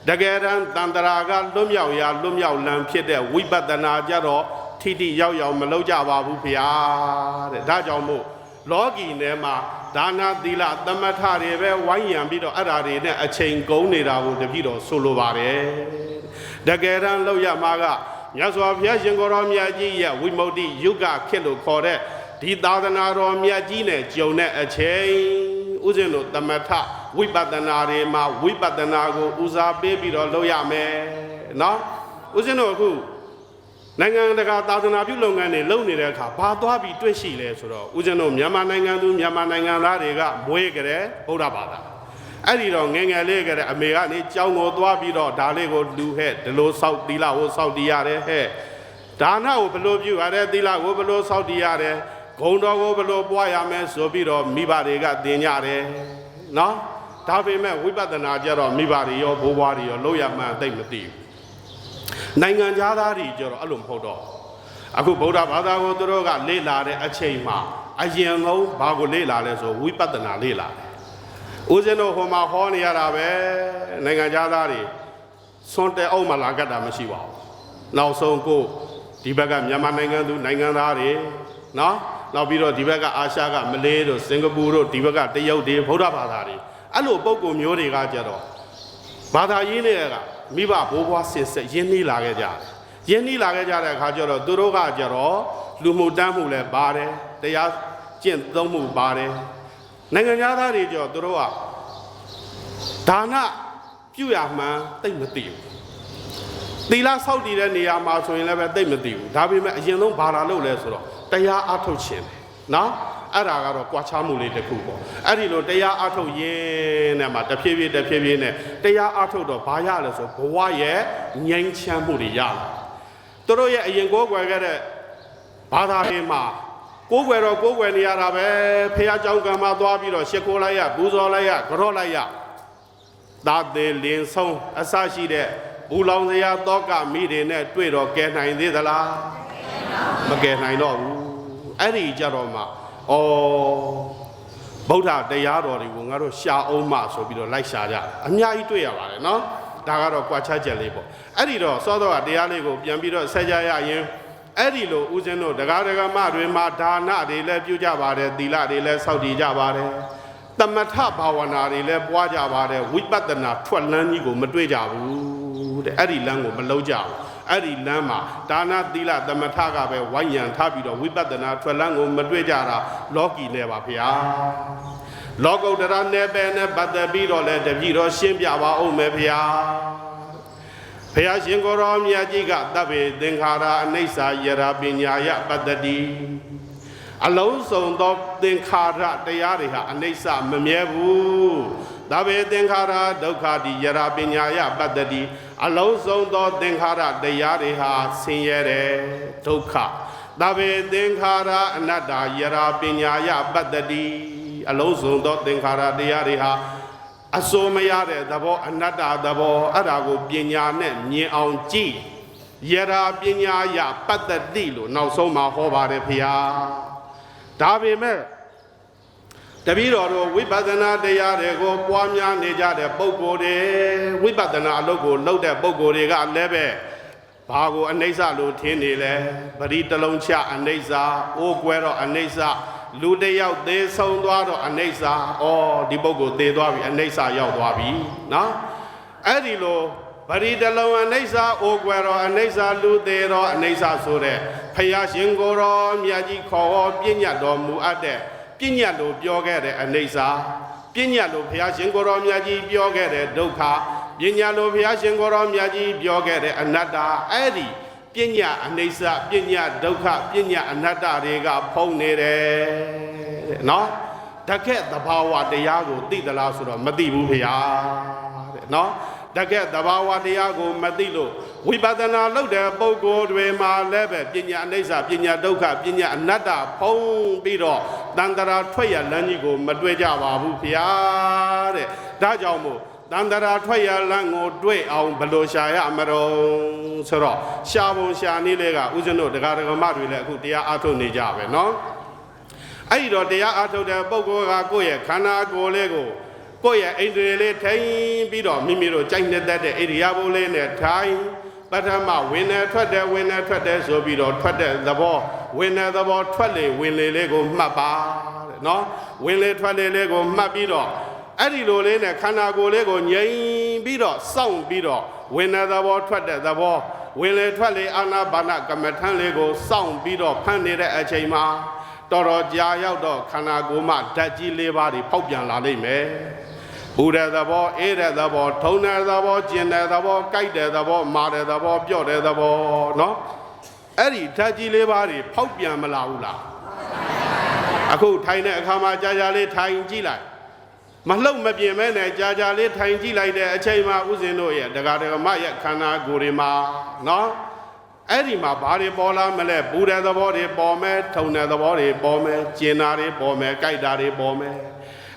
တကယ်တမ်းတန်တရာကလွတ်မြောက်ရာလွတ်မြောက်လမ်းဖြစ်တဲ့ဝိပဿနာကြတော့ထိထိရောက်ရောက်မလုပ်ကြပါဘူးဗျာတဲ့ဒါကြောင့်မို့လောကီနယ်မှာဒါနသီလသမထတွေပဲဝိုင်းရံပြီးတော့အဲ့ဒါတွေနဲ့အချိန်ကုန်နေတာကိုတပြည့်တော့ဆိုလိုပါတယ်တကယ်တမ်းလောက်ရမှာကမြတ်စွာဘုရားရှင်ကိုယ်တော်မြတ်ကြီးရဲ့ဝိမု ക്തി ယုဂခေတ်လို့ခေါ်တဲ့ဒီသာသနာတော်မြတ်ကြီးနဲ့ကြုံတဲ့အချိန်ဥစဉ်တို့သမထဝိပဿနာတွေမှာဝိပဿနာကိုဦးစားပေးပြီးတော့လုပ်ရမယ်နော်ဥစဉ်တို့အခုနိုင်ငံတကာသာသနာပြုလုပ်ငန်းတွေလုပ်နေတဲ့အခါဘာသွားပြီးတွေ့ရှိလဲဆိုတော့ဥစဉ်တို့မြန်မာနိုင်ငံသူမြန်မာနိုင်ငံသားတွေကမွေးကြတဲ့ဗုဒ္ဓဘာသာအဲ့ဒီတော့ငယ်ငယ်လေးကတည်းကအမေကနေကြောင်းကိုသွားပြီးတော့ဒါလေးကိုလူဟဲ့ဒီလိုစောက်သီလကိုစောက်တည်ရတယ်ဟဲ့ဒါနကိုဘယ်လိုပြုရလဲသီလကိုဘယ်လိုစောက်တည်ရတယ်ဂုဏ်တော်ကိုဘယ်လိုပွားရမယ်ဆိုပြီးတော့မိဘတွေကသင်ကြတယ်နော်ဒါပေမဲ့ဝိပဿနာကြတော့မိဘတွေရောဘိုးဘွားတွေရောလို့ရမှန်းသိမသိဘူးနိုင်ငံသားတွေကြတော့အဲ့လိုမဟုတ်တော့အခုဗုဒ္ဓဘာသာကိုသူတို့ကလေ့လာတဲ့အချိန်မှာ အရင်ဆုံးဘာကိုလေ့လာလဲဆိုဝိပဿနာလေ့လာတယ်ဦးဇင်းတို့ဟိုမှာဟောနေရတာပဲနိုင်ငံသားတွေစွန့်တဲ့အောက်မှာလာကြတာမရှိပါဘူးနောက်ဆုံးကိုဒီဘက်ကမြန်မာနိုင်ငံသူနိုင်ငံသားတွေနော်နောက်ပြီးတော့ဒီဘက်ကအာရှကမလေးတို့စင်ကာပူတို့ဒီဘက်ကတရုတ်တွေဗုဒ္ဓဘာသာတွေအဲ့လိုပုံကိုမျိုးတွေကကြတော့ဘာသာရေးတွေကမိဘဘိုးဘွားဆင်ဆက်ရင်းနှီးလာခဲ့ကြတယ်ရင်းနှီးလာခဲ့ကြတဲ့အခါကျတော့သူတို့ကကြတော့လူမှုတန်းမှုလည်းပါတယ်တရားကျင့်သုံးမှုပါတယ်နိုင်ငံသားတွေကြောသူတို့ကဒါနပြုရမှန်းသိမသိဘူးသီလဆောက်တည်တဲ့နေရာမှာဆိုရင်လည်းပဲသိမသိဘူးဒါပေမဲ့အရင်ဆုံးဘာလာလို့လဲဆိုတော့တရားအထုတ်ခြင်းနော်အဲ့ဒါကတော့ကြွားချမှုလေးတစ်ခုပေါ့အဲ့ဒီလိုတရားအထုတ်ရင်းနဲ့မှတဖြည်းဖြည်းနဲ့တရားအထုတ်တော့ဘာရလဲဆိုဘဝရဲ့ငြိမ်းချမ်းမှုတွေရလာသူတို့ရဲ့အရင်ကိုးကွယ်ခဲ့တဲ့ဘာသာရေးမှာကိုးကွယ်တော့ကိုးကွယ်နေရတာပဲဖះเจ้าကံမှာသွားပြီးတော့ရှ िख ိုးလိုက်ရပူဇော်လိုက်ရကြော့လိုက်ရသာသေးလင်းဆုံးအစရှိတဲ့ဘူလောင်စရာတောကမိတွေနဲ့တွေ့တော့ကဲနိုင်သေးသလားမကဲနိုင်တော့ဘူးအဲ့ဒီကြတော့မှဩဗုဒ္ဓတရားတော်တွေကိုငါတို့ရှာအောင်မှဆိုပြီးတော့လိုက်ရှာကြအများကြီးတွေ့ရပါတယ်နော်ဒါကတော့ကြွားချချက်လေးပေါ့အဲ့ဒီတော့စောတော့တရားလေးကိုပြန်ပြီးတော့ဆက်ကြရရင်အဲ့ဒီလိုဦးဇင်းတို့တရားဒဂမတွေမှာဒါနတွေလည်းပြုကြပါတယ်သီလတွေလည်းစောင့်တည်ကြပါတယ်သမထဘာဝနာတွေလည်းပွားကြပါတယ်ဝိပဿနာထွက်လန်းကြီးကိုမတွေ့ကြဘူးတဲ့အဲ့ဒီလမ်းကိုမလုံးကြဘူးအဲ့ဒီလမ်းမှာဒါနသီလသမထကပဲဝိုင်းရံထားပြီးတော့ဝိပဿနာထွက်လန်းကိုမတွေ့ကြတာလောကီနဲ့ပါဗျာလောကုတ္တရာနယ်ပယ်နဲ့ပတ်သက်ပြီးတော့လည်းတပည့်တော်ရှင်းပြပါဦးမယ်ဗျာဘုရားရှင်ကိုရောမြတ်ကြီးကသဗ္ဗေသင်္ခါရအနိစ္စယရာပညာယပတ္တိအလုံးစုံသောသင်္ခါရတရားတွေဟာအနိစ္စမမြဲဘူးသဗ္ဗေသင်္ခါရဒုက္ခတိယရာပညာယပတ္တိအလုံးစုံသောသင်္ခါရတရားတွေဟာဆင်းရဲတယ်ဒုက္ခသဗ္ဗေသင်္ခါရအနတ္တယရာပညာယပတ္တိအလုံးစုံသောသင်္ခါရတရားတွေဟာအစိုးမရတဲ့သဘောအနတ္တသဘောအဲ့ဒါကိုပညာနဲ့မြင်အောင်ကြည့်ယရာပညာယပတ္တိလို့နောက်ဆုံးမှာဟောပါတယ်ဖေဟာဒါပေမဲ့တပည့်တော်တို့ဝိပဿနာတရားတွေကိုပွားများနေကြတဲ့ပုဂ္ဂိုလ်တွေဝိပဿနာအလုပ်ကိုလုပ်တဲ့ပုဂ္ဂိုလ်တွေကလည်းပဲဘာကိုအနိစ္စလို့ထင်နေလဲပရိတလုံးချအနိစ္စအိုးကွဲတော့အနိစ္စလူတယောက်သေးဆုံးသွားတော့အနိစ္စဩဒီပုဂ္ဂိုလ်သေသွားပြီအနိစ္စရောက်သွားပြီနော်အဲ့ဒီလိုပရိတလုံးအနိစ္စအိုးကွယ်တော့အနိစ္စလူသေးတော့အနိစ္စဆိုတဲ့ဖယားရှင်ကိုယ်တော်မြတ်ကြီးခေါ်ဟောပြညတ်တော်မူအပ်တဲ့ပြညတ်လို့ပြောခဲ့တဲ့အနိစ္စပြညတ်လို့ဘုရားရှင်ကိုယ်တော်မြတ်ကြီးပြောခဲ့တဲ့ဒုက္ခပြညတ်လို့ဘုရားရှင်ကိုယ်တော်မြတ်ကြီးပြောခဲ့တဲ့အနတ္တအဲ့ဒီပြညတ်အနိစ္စပြညတ်ဒုက္ခပြညတ်အနတ္တတွေကဖုံးနေတယ်တဲ့နော်တကယ့်သဘာဝတရားကိုသိသလားဆိုတော့မသိဘူးဘုရားတဲ့နော်တကယ့်သဘာဝတရားကိုမသိလို့ဝိပဿနာလုပ်တဲ့ပုဂ္ဂိုလ်တွေမှာလည်းပဲပညာအနိစ္စပညာဒုက္ခပညာအနတ္တဖုံးပြီးတော့တန်တရာထွက်ရလမ်းကြီးကိုမတွေ့ကြပါဘူးဗျာတဲ့ဒါကြောင့်မို့တန်တရာထွက်ရလမ်းကိုတွေ့အောင်ဘယ်လိုရှာရမလို့ဆိုတော့ရှာပုံရှာနည်းလေးကဦးဇင်းတို့တရားဓမ္မတွေလည်းအခုတရားအားထုတ်နေကြပဲเนาะအဲ့ဒီတော့တရားအားထုတ်တဲ့ပုဂ္ဂိုလ်ကကိုယ့်ရဲ့ခန္ဓာကိုယ်လေးကိုကိုယ့်ရဲ့အိန္ဒြေလေးထိုင်ပြီးတော့မိမိတို့ကြိုက်နေတဲ့ဣရိယာပုလေးနဲ့ထိုင်ပထမဝင်နေထွက်တယ်ဝင်နေထွက်တယ်ဆိုပြီးတော့ထွက်တဲ့သဘောဝင်တဲ့သဘောထွက်လေဝင်လေလေးကိုမှတ်ပါတဲ့နော်ဝင်လေထွက်လေလေးကိုမှတ်ပြီးတော့အဲ့ဒီလိုလေးနဲ့ခန္ဓာကိုယ်လေးကိုငြိမ်ပြီးတော့စောင့်ပြီးတော့ဝင်တဲ့သဘောထွက်တဲ့သဘောဝင်လေထွက်လေအာနာပါနကမ္မထံလေးကိုစောင့်ပြီးတော့ဖန်နေတဲ့အချိန်မှာတော်တော်ကြာရောက်တော့ခန္ဓာကိုယ်မှာဓာတ်ကြီး၄ပါးတွေပေါက်ပြန်လာလိမ့်မယ်ပူတဲ့သဘောအေးတဲ့သဘောထုံတဲ့သဘောကျင်တဲ့သဘောကြိုက်တဲ့သဘောမာတဲ့သဘောပြော့တဲ့သဘောနော်အဲ့ဒီဓာတ်ကြီး၄ပါးတွေဖောက်ပြန်မလာဘူးလားအခုထိုင်တဲ့အခါမှာကြာကြာလေးထိုင်ကြည့်လိုက်မလှုပ်မပြင်းမဲနဲ့ကြာကြာလေးထိုင်ကြည့်လိုက်တဲ့အချိန်မှာဥစဉ်တို့ရဲ့တရားဓမ္မရဲ့ခန္ဓာကိုယ်တွေမှာနော်အဲ့ဒီမှာဘာတွေပေါ်လာမလဲပူတဲ့သဘောတွေပေါ်မယ်ထုံတဲ့သဘောတွေပေါ်မယ်ကျင်တာတွေပေါ်မယ်ကြိုက်တာတွေပေါ်မယ်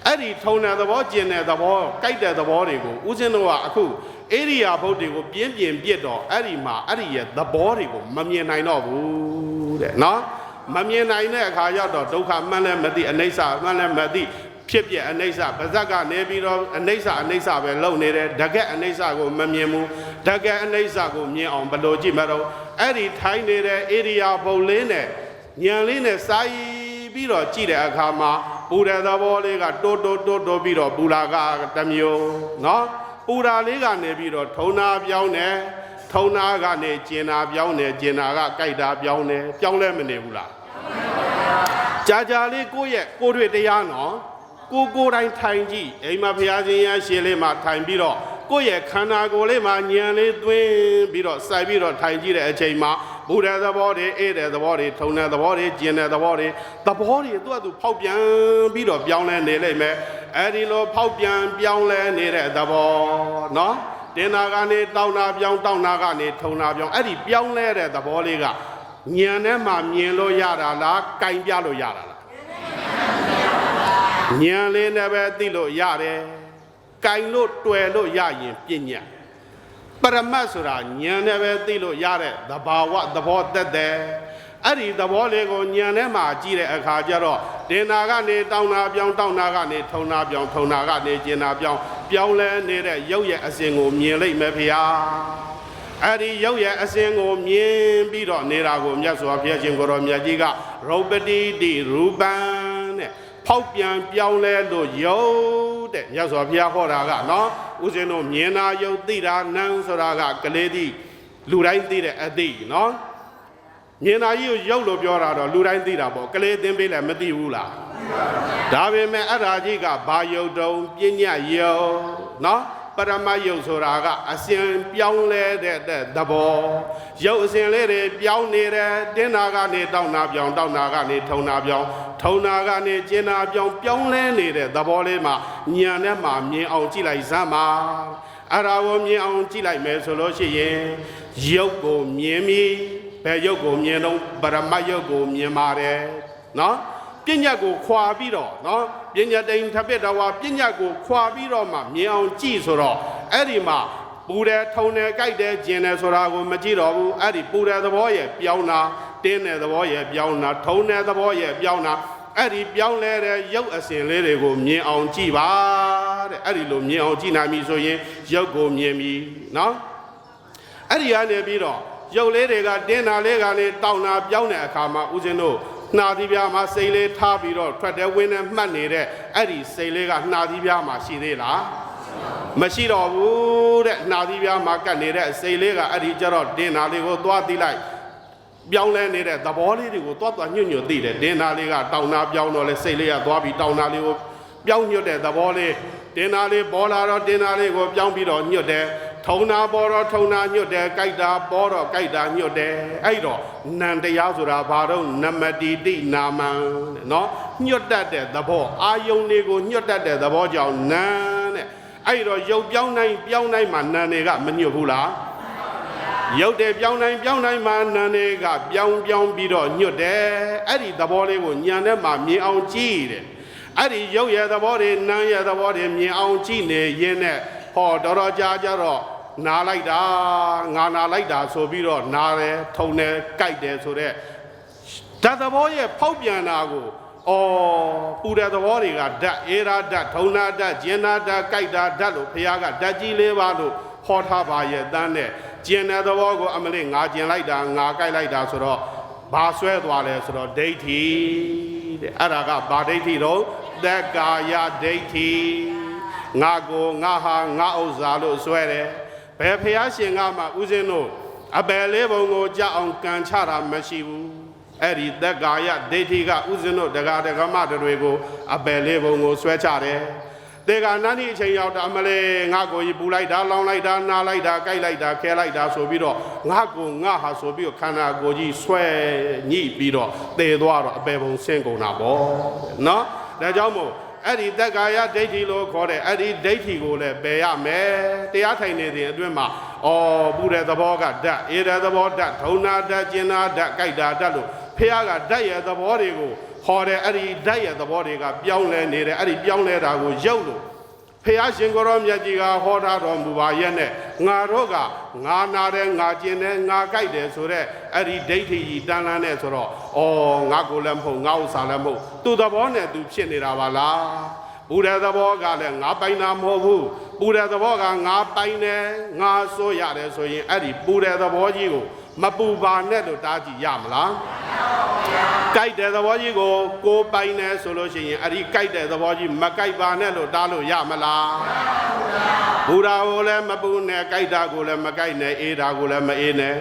အဲ့ဒီထုံတဲ့သဘောကျင်တဲ့သဘောကြိုက်တဲ့သဘောတွေကိုဦးဇင်းတို့ကအခုဣရိယာပုတ်တွေကိုပြင်းပြစ်တော့အဲ့ဒီမှာအဲ့ဒီရဲ့သဘောတွေကိုမမြင်နိုင်တော့ဘူးတဲ့နော် မမြင်နိုင်တဲ့အခါရောက်တော့ဒုက္ခမှန်းလည်းမသိအနိစ္စမှန်းလည်းမသိဖြစ်ပြအနိစ္စပါဇက်ကနေပြီးတော့အနိစ္စပဲလုံနေတယ်တကယ်အနိစ္စကိုမမြင်ဘူးတကယ်အနိစ္စကိုမြင်အောင်ဘယ်လိုကြည့်မလို့အဲ့ဒီထိုင်းနေတဲ့ဧရိယာဘုံလေးနဲ့ဉာဏ်လေးနဲ့စာရည်ပြီးတော့ကြည့်တဲ့အခါမှာပူတဲ့သဘောလေးကတိုးပြီးတော့ပူလာကတစ်မျိုးနော်ပူတာလေးကနေပြီးတော့ထုံနာပြောင်းတယ်ထုံနာကနေကျင်နာပြောင်းတယ်ကျင်နာကကြိုက်တာပြောင်းတယ်ပြောင်းလဲမနေဘူးလားကြာလေးကိုယ့်ရဲ့ကိုယ်တွေ့တရားနော်ကိုယ်တိုင်းထိုင်ကြည့်အိမ်မှာဘုရားရှင်ရရှေ့လေးမှာထိုင်ပြီးတော့ကိုယ့်ရဲ့ခန္ဓာကိုယ်လေးမှာဉာဏ်လေးသွင်းပြီးတော့စိုက်ပြီးတော့ထိုင်ကြည့်တဲ့အချိန်မှာဘုရားသဘောတွေအေးတဲ့သဘောတွေထုံတဲ့သဘောတွေကျင်တဲ့သဘောတွေသူ့ဖောက်ပြန်ပြီးတော့ပြောင်းလဲနေလိမ့်မယ်အဲ့ဒီလိုဖောက်ပြန်ပြောင်းလဲနေတဲ့သဘောနော်တင်နာကနေတောင်းနာပြောင်းတောင်းနာကနေထုံနာပြောင်းအဲ့ဒီပြောင်းလဲတဲ့သဘောလေးကဉာဏ်နဲ့မှမြင်လို့ရတာလားကင်ပြလို့ရတာလားဉာဏ်လေးနဲ့ပဲသိလို့ရတယ်ကင်လို့တွေ့လို့ရရင်ပညာပရမတ်ဆိုတာဉာဏ်နဲ့ပဲသိလို့ရတဲ့သဘာဝသဘောတတ်တယ်အဲ့ဒီသဘောလေးကိုဉာဏ်နဲ့မှကြည့်တဲ့အခါကျတော့တင်နာကနေတောင်းနာပြောင်းတောင်းနာကနေထုံနာပြောင်းထုံနာကနေကျင်နာပြောင်းလဲနေတဲ့ရုပ်ရဲ့အစဉ်ကိုမြင်လိုက်မယ်ဖေဟာအဲ့ဒီရုပ်ရဲ့အစဉ်ကိုမြင်ပြီးတော့နေတာကိုမြတ်စွာဘုရားရှင်ကိုရောမြတ်ကြီးကရုပ်ပတိတိရူပံတဲ့ဖောက်ပြန်ပြောင်းလဲလို့ယုတ်တဲ့မြတ်စွာဘုရားဟောတာကနော်ဦးဇင်းတို့မြင်တာယုတ်သိတာနံဆိုတာကကလေးသည့်လူတိုင်းသိတဲ့အသိနော်မြင်တာကြီးကိုယုတ်လို့ပြောတာတော့လူတိုင်းသိတာပေါ့ကလေးသင်ပေးလည်းမသိဘူးလားဒါပေမဲ့အဲ့ဒါကြီးကဘာယုတ်တုံပညာယုတ်နော်ပရမယုတ်ဆိုတာကအစဉ်ပြောင်းလဲတဲ့သဘောရုပ်အစဉ်လေးတွေပြောင်းနေတယ်တင်းနာကနေတောင်းနာပြောင်းတောင်းနာကနေထုံနာပြောင်းထုံနာကနေကျင်နာပြောင်းလဲနေတဲ့သဘောလေးမှာဉာဏ်နဲ့မှမြင်အောင်ကြည့်လိုက်စမ်းပါအဲ့ဒါကိုမြင်အောင်ကြည့်လိုက်မယ်ဆိုလို့ရှိရင်ရုပ်ကိုမြင်ပြီးဘယ်ရုပ်ကိုမြင်တော့ပရမယုတ်ကိုမြင်ပါတယ်နော်ပညာကိုခွာပြီးတော့နော်ပညာတိန်ထပိတဝါပညာကိုခွာပြီးတော့မှမြင်အောင်ကြည့်ဆိုတော့အဲ့ဒီမှာပူတယ်ထုံတယ်ကြိုက်တယ်ကျင်တယ်ဆိုတာကိုမကြည့်တော့ဘူးအဲ့ဒီပူတဲ့သဘောရဲ့ပြောင်းတာတင်းတဲ့သဘောရဲ့ပြောင်းတာထုံတဲ့သဘောရဲ့ပြောင်းတာအဲ့ဒီပြောင်းလဲတဲ့ရုပ်အစဉ်လေးတွေကိုမြင်အောင်ကြည့်ပါတဲ့အဲ့ဒီလိုမြင်အောင်ကြည့်နိုင်ပြီဆိုရင်ရုပ်ကိုမြင်ပြီနော်အဲ့ဒီကနေပြီးတော့ရုပ်လေးတွေကတင်းတာလေးကလေးတောင်းတာပြောင်းတဲ့အခါမှာဦးဇင်းတို့နှာသီးပြားမှာစိတ်လေးထားပြီးတော့ထွက်တဲ့ဝင်းနဲ့မှတ်နေတဲ့အဲ့ဒီစိတ်လေးကနှာသီးပြားမှာရှိသေးလားမရှိတော့ဘူးတဲ့နှာသီးပြားမှာကတ်နေတဲ့စိတ်လေးကအဲ့ဒီကျတော့တင်းတာလေးကိုသွားသိလိုက်ပြောင်းလဲနေတဲ့သဘောလေးတွေကိုသွားညွတ်သိတယ်တင်းတာလေးကတောင်းတာပြောင်းတော့လဲစိတ်လေးကသွားပြီးတောင်းတာလေးကိုပြောင်းညွတ်တဲ့သဘောလေးတင်းတာလေးပေါ်လာတော့တင်းတာလေးကိုပြောင်းပြီးတော့ညွတ်တယ်ထုံနာပေါ်တော့ထုံနာညွတ်တယ်ကြိုက်တာပေါ်တော့ကြိုက်တာညွတ်တယ်အဲ့တော့နံတရားဆိုတာဘာတော့နမတိတိနာမံတဲ့နော်ညွတ်တတ်တဲ့သဘောအာယုန်လေးကိုညွတ်တတ်တဲ့သဘောကြောင့်နံတဲ့အဲ့တော့ရုပ်ပြောင်းတိုင်းမှာနံတွေကမညွတ်ဘူးလားရုပ်တယ်ပြောင်းတိုင်းမှာနံတွေကပြောင်းပြီးတော့ညွတ်တယ်အဲ့ဒီသဘောလေးကိုညာနဲ့မှမြင်အောင်ကြည့်တယ်အဲ့ဒီရုပ်ရဲ့သဘောတွေနံရဲ့သဘောတွေမြင်အောင်ကြည့်နေရင်းနဲ့ဟောတော်ကြာကြတော့နာလိုက်တာငါနာလိုက်တာဆိုပြီးတော့နာတယ်ထုံတယ်ကြိုက်တယ်ဆိုတဲ့ဓာတ်သဘောရဲ့ဖောက်ပြန်တာကိုပူတဲ့သဘောတွေကဓာတ်အေရာဓာတ်ထုံနာဓာတ်ကျင်နာဓာတ်ကြိုက်တာဓာတ်လို့ဘုရားကဓာတ်ကြီးလေးပါလို့ဟောထားပါရဲ့တန်းနဲ့ကျင်တဲ့သဘောကိုအမလေးငါကျင်လိုက်တာငါကြိုက်လိုက်တာဆိုတော့ဘာဆွဲသွားလဲဆိုတော့ဒိဋ္ဌိတဲ့အဲ့ဒါကဘာဒိဋ္ဌိတော့သက္ကာယဒိဋ္ဌိငါကိုငါဟာငါဥစ္စာလို့ဆွဲတယ်ဘယ်ဖះရှင်ကမှဦးဇင်းတို့အပယ်လေးဘုံကိုကြောက်အောင်ကံချတာမရှိဘူးအဲ့ဒီသက္ကာယဒိဋ္ဌိကဦးဇင်းတို့ဒကာဒကမတွေကိုအပယ်လေးဘုံကိုဆွဲချတယ်တေကနန္ဒီအချိန်ရောက်တာအမလေးငါကိုကြီးပူလိုက်တာလောင်းလိုက်တာနားလိုက်တာကြိုက်လိုက်တာခဲလိုက်တာဆိုပြီးတော့ငါကိုငါဟာဆိုပြီးတော့ခန္ဓာကိုယ်ကြီးဆွဲညှိပြီးတော့တည်သွားတော့အပယ်ဘုံဆင်းကုန်တာပေါ့နော်ဒါကြောင့်မို့အဲ့ဒီသက္ကာယဒိဋ္ဌိလို့ခေါ်တဲ့အဲ့ဒီဒိဋ္ဌိကိုလည်းပယ်ရမယ်တရားထိုင်နေစဉ်အတွင်းမှာပူတဲ့သဘောကဓာတ်အေးတဲ့သဘောဓာတ်ထုံနာဓာတ်ကျင်နာဓာတ်ကြိုက်တာဓာတ်လို့ဖះကဓာတ်ရဲ့သဘောတွေကိုဟောတယ်အဲ့ဒီဓာတ်ရဲ့သဘောတွေကပြောင်းလဲနေတယ်အဲ့ဒီပြောင်းလဲတာကိုရုပ်လို့ ဖះရှင်ကိုရောမြတ်ကြီးကဟောထားတော်မူပါရဲ့နဲ့ငါတို့ကငါနာတယ်ငါကျင်တယ်ငါကြိုက်တယ်ဆိုတော့အဲ့ဒီဒိဋ္ဌိကြီးတန်းလန်းနဲ့ဆိုတော့ဩငါကိုလည်းမဟုတ်ငါဥစ္စာလည်းမဟုတ်သူ့သဘောနဲ့သူဖြစ်နေတာပါလားပူတဲ့သဘောကလည်းငါပိုင်တာမဟုတ်ဘူးပူတဲ့သဘောကငါပိုင်တယ်ငါဆိုရတယ်ဆိုရင်အဲ့ဒီပူတဲ့သဘောကြီးကိုမပူပါနဲ့လို့တားကြည့်ရမလားကြိုက်တဲ့သဘောကြီးကိုပိုင်တယ်ဆိုလို့ရှိရင်အဲ့ဒီကြိုက်တဲ့သဘောကြီးမကြိုက်ပါနဲ့လို့တားလို့ရမလားပူတာကိုလည်းမပူနဲ့ကြိုက်တာကိုလည်းမကြိုက်နဲ့အေးတာကိုလည်းမအေးနဲ့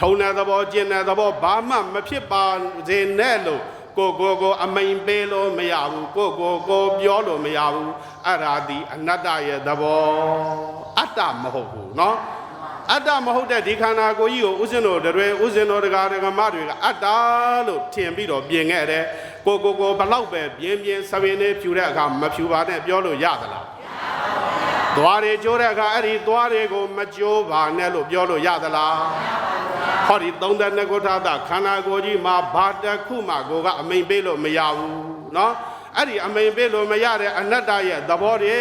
ထုံတဲ့သဘောကျင်တဲ့သဘောဘာမှမဖြစ်ပါစေနဲ့လို့ကိုအမိန်ပေးလို့မရဘူးကိုပြောလို့မရဘူးအဲ့ဒါဒီအနတ္တရဲ့သဘောအတ္တမဟုတ်ဘူးเนาะအတ္တမဟုတ်တဲ့ဒီခန္ဓာကိုယ်ကြီးကိုဥစဉ်တော်တွေဥစဉ်တော်တရားဓမ္မတွေကအတ္တလို့ထင်ပြီးတော့ပြင်ခဲ့တယ်ကိုဘလောက်ပဲပြင်းစပင်းလေးဖြူတဲ့အခါမဖြူပါနဲ့ပြောလို့ရသလားသွားတွေကျိုးတဲ့အခါအဲ့ဒီသွားတွေကိုမကျိုးပါနဲ့လို့ပြောလို့ရသလားဟောဒီ32ခုထာတာခန္ဓာကိုယ်ကြီးမှာဘာတခုမှကိုကအမိန်ပေးလို့မရဘူးเนาะအဲ့ဒီအမိန်ပေးလို့မရတဲ့အနတ္တရဲ့သဘောတွေ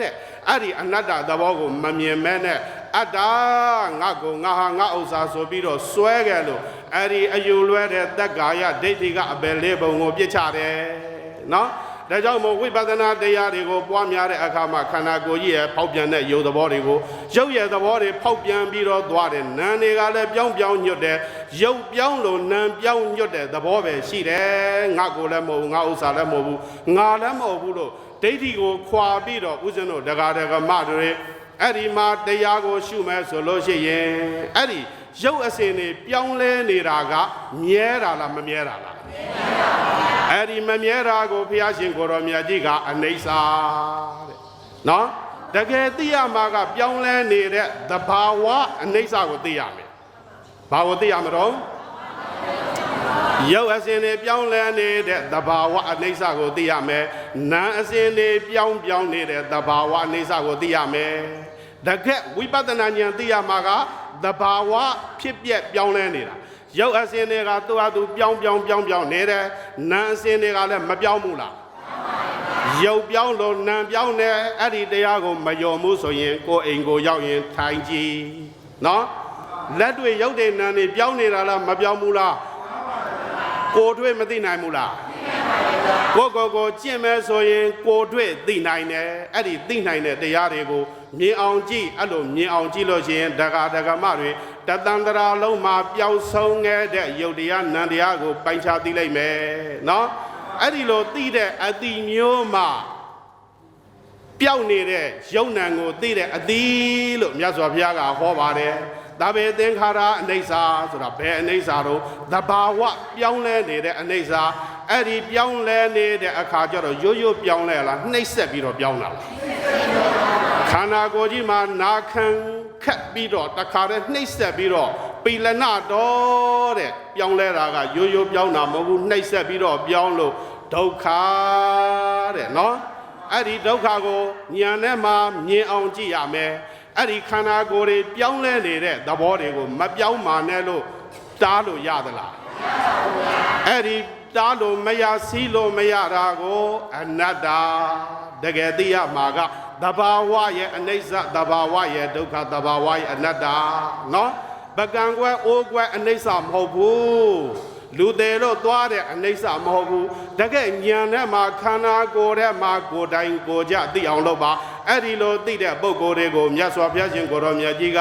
တဲ့အဲ့ဒီအနတ္တသဘောကိုမမြင်မဲနဲ့အတ္တငါကိုငါဟာငါဥစ္စာဆိုပြီးတော့စွဲကြလို့အဲ့ဒီအယူလွဲတဲ့တက္ကာယဒိဋ္ဌိကအပယ်လေးပုံကိုပြစ်ချတယ်เนาะဒါကြောင့်မို့ဝိပဿနာတရားတွေကိုပွားများတဲ့အခါမှာခန္ဓာကိုယ်ကြီးရဲ့ဖောက်ပြန်တဲ့ယုတ်သဘောတွေကိုရုပ်ရဲ့သဘောတွေဖောက်ပြန်ပြီးတော့သွားတယ်နာမ်တွေကလည်းပြောင်းညွတ်တယ်ရုပ်ပြောင်းလို့နာမ်ပြောင်းညွတ်တဲ့သဘောပဲရှိတယ်ငါကိုလည်းမဟုတ်ဘူးငါဥစ္စာလည်းမဟုတ်ဘူးငါလည်းမဟုတ်ဘူးလို့ဒိဋ္ဌိကိုခွာပြီးတော့ဥစဉ်တို့ဒကာဒကမတွေအဲ့ဒီမှာတရားကိုရှုမယ်ဆိုလို့ရှိရင်အဲ့ဒီရုပ်အစဉ်တွေပြောင်းလဲနေတာကမြဲတာလားမမြဲတာလားအဲ့ဒီမမြဲတာကိုဘုရားရှင်ကိုရောမြတ်ကြီးကအနိစ္စတဲ့နော်တကယ်သိရမှာကပြောင်းလဲနေတဲ့သဘာဝအနိစ္စကိုသိရမယ်ဘာကိုသိရမလို့ရုပ်အစဉ်တွေပြောင်းလဲနေတဲ့သဘာဝအနိစ္စကိုသိရမယ်နာမ်အစဉ်တွေပြောင်းနေတဲ့သဘာဝအနိစ္စကိုသိရမယ်တကယ်ဝိပဿနာဉာဏ်သိရမှာကသဘာဝဖြစ်ပျက်ပြောင်းလဲနေတာရုပ်အစဉ်တွေကသူ့ဟာသူပြောင်းနေတယ်နာမ်အစဉ်တွေကလည်းမပြောင်းဘူးလားရုပ်ပြောင်းလို့နာမ်ပြောင်းနေအဲ့ဒီတရားကိုမယုံဘူးဆိုရင်ကိုယ်အိမ်ကိုရောက်ရင်ထိုင်ကြည့်နော်လက်တွေရုပ်တွေနာမ်တွေပြောင်းနေတာလားမပြောင်းဘူးလားကိုယ်တွေ့မသိနိုင်ဘူးလားကိုကျင့်မယ်ဆိုရင်ကိုယ်တွေ့သိနိုင်တယ်အဲ့ဒီသိနိုင်တဲ့တရားတွေကိုမြင်အောင်ကြည့်အဲ့လိုမြင်အောင်ကြည့်လို့ရှိရင်ဒကာမတွေတသန္တရာလုံးမှာပျောက်ဆုံးခဲ့တဲ့ယုတ်တရားနံတရားကိုပိုင်ခြားသိလိုက်မယ်နော်အဲ့ဒီလိုသိတဲ့အတိမျိုးမှာပျောက်နေတဲ့ယုတ်နံကိုသိတဲ့အတိလို့မြတ်စွာဘုရားကဟောပါတယ်ဒါပဲသင်္ခါရအနိစ္စဆိုတာဘယ်အနိစ္စတော့သဘာဝပြောင်းလဲနေတဲ့အနိစ္စအဲ့ဒီပြောင်းလဲနေတဲ့အခါကျတော့ရိုးပြောင်းလဲလားနှိမ့်ဆက်ပြီးတော့ပြောင်းလာလားခန္ဓာကိုယ်ကြီးမှာနာခံခက်ပြီးတော့တခါတည်းနှိမ့်ဆက်ပြီးတော့ပိလနတော်တဲ့ပြောင်းလဲတာကရိုးပြောင်းတာမဟုတ်ဘူးနှိမ့်ဆက်ပြီးတော့ပြောင်းလို့ဒုက္ခတဲ့နော်အဲ့ဒီဒုက္ခကိုဉာဏ်နဲ့မှမြင်အောင်ကြည့်ရမယ်အဲ့ဒီခန္ဓာကိုယ်တွေပြောင်းလဲနေတဲ့သဘောတွေကိုမပြောင်းပါနဲ့လို့တားလို့ရသလားအဲ့ဒီတားလို့မရစီးလို့မရတာကိုအနတ္တတကယ်သိရမှာကသဘာဝရဲ့အနိစ္စသဘာဝရဲ့ဒုက္ခသဘာဝရဲ့အနတ္တနော်ပကံကွယ်အိုးကွယ်အနိစ္စမဟုတ်ဘူးလူသေးလို့သွားတဲ့အနိစ္စမဟုတ်ဘူးတကယ်ဉာဏ်နဲ့မှာခန္ဓာကိုယ်ထဲမှာကိုယ်တိုင်ကိုယ်ကြသိအောင်လုပ်ပါအဲ့ဒီလိုသိတဲ့ပုဂ္ဂိုလ်တွေကိုမြတ်စွာဘုရားရှင်ကိုရောမြတ်ကြီးက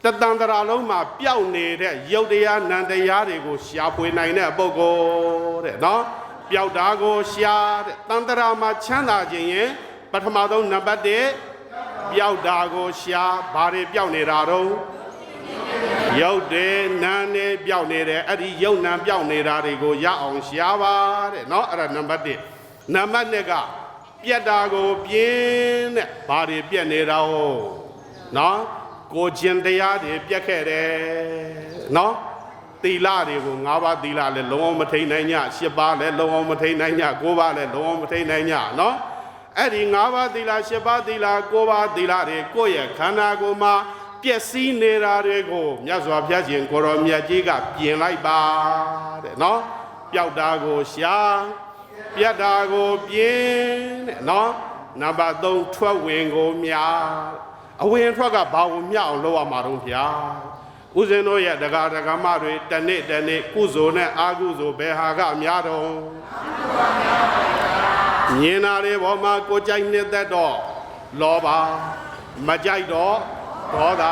တသန္တရာလုံးမှာပျောက်နေတဲ့ယုတ်တရားနံတရားတွေကိုရှာဖွေနိုင်တဲ့ပုဂ္ဂိုလ်တဲ့နော်ပျောက်တာကိုရှာတဲ့တန္တရာမှာချမ်းသာခြင်းရင်ပထမဆုံးနံပါတ်1ပျောက်တာကိုရှာဘာတွေပျောက်နေတာတော့ရုပ်တယ်နာမ်နဲ့ပျောက်နေတယ်အဲ့ဒီရုပ်နာမ်ပျောက်နေတာတွေကိုရအောင်ရှားပါတဲ့เนาะအဲ့ဒါနံပါတ်1နံပါတ်2ကပြက်တာကိုပြင်းတဲ့ဘာတွေပြက်နေတာဟုတ်เนาะကိုခြင်းတရားတွေပြက်ခဲ့တယ်เนาะသီလတွေကို5ပါးသီလလည်းလုံးဝမထိန်နိုင်ည10ပါးလည်းလုံးဝမထိန်နိုင်ည9ပါးလည်းလုံးဝမထိန်နိုင်ညเนาะအဲ့ဒီ5ပါးသီလ10ပါးသီလ9ပါးသီလတွေကိုယ့်ရဲ့ခန္ဓာကိုယ်မှာပျက်စီးနေတာတွေကိုမြတ်စွာဘုရားရှင်ကိုရောမြတ်ကြီးကပြင်လိုက်ပါတဲ့နော်ပျောက်တာကိုရှာပြတ်တာကိုပြင်းတဲ့နော် နံပါတ်3ထွက်ဝင်ကိုမြအဝင်ထွက်ကဘာကိုမြအောင်လုပ်ရမှာတော့ဗျာဦးဇင်းတို့ရဲ့တရားဓမ္မတွေတနေ့ကုသိုလ်နဲ့အာကုသိုလ်ဘယ်ဟာကအများတော့မြင်တာတွေပေါ်မှာကိုကြိုက်နှစ်သက်တော့လောဘမကြိုက်တော့ဒေါသ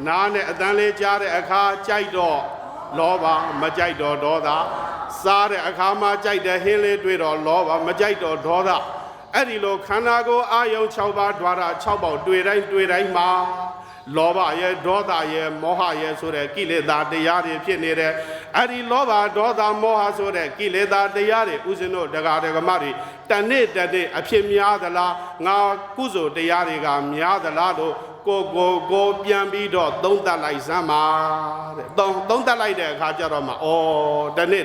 နားနဲ့အတန်းလေးကြားတဲ့အခါကြိုက်တော့လောဘမကြိုက်တော့ဒေါသစားတဲ့အခါမှာကြိုက်တဲ့ဟင်းလေးတွေ့တော့လောဘမကြိုက်တော့ဒေါသအဲ့ဒီလိုခန္ဓာကိုယ်အာယုံ6ပါးဓာရ6ပေါက်တွေ့တိုင်းမှာလောဘရဲ့ဒေါသရဲ့မောဟရဲ့ဆိုတဲ့ကိလေသာတရားတွေဖြစ်နေတယ်အဲ့ဒီလောဘဒေါသမောဟဆိုတဲ့ကိလေသာတရားတွေဥစဉ်တို့တရားဓမ္မတွေတနေ့အဖြစ်များသလားငါကုသိုလ်တရားတွေကများသလားလို့ကိုပြန်ပြီးတော့သုံးသပ်လိုက်စမ်းပါတဲ့သုံးသပ်လိုက်တဲ့အခါကျတော့မှတနေ့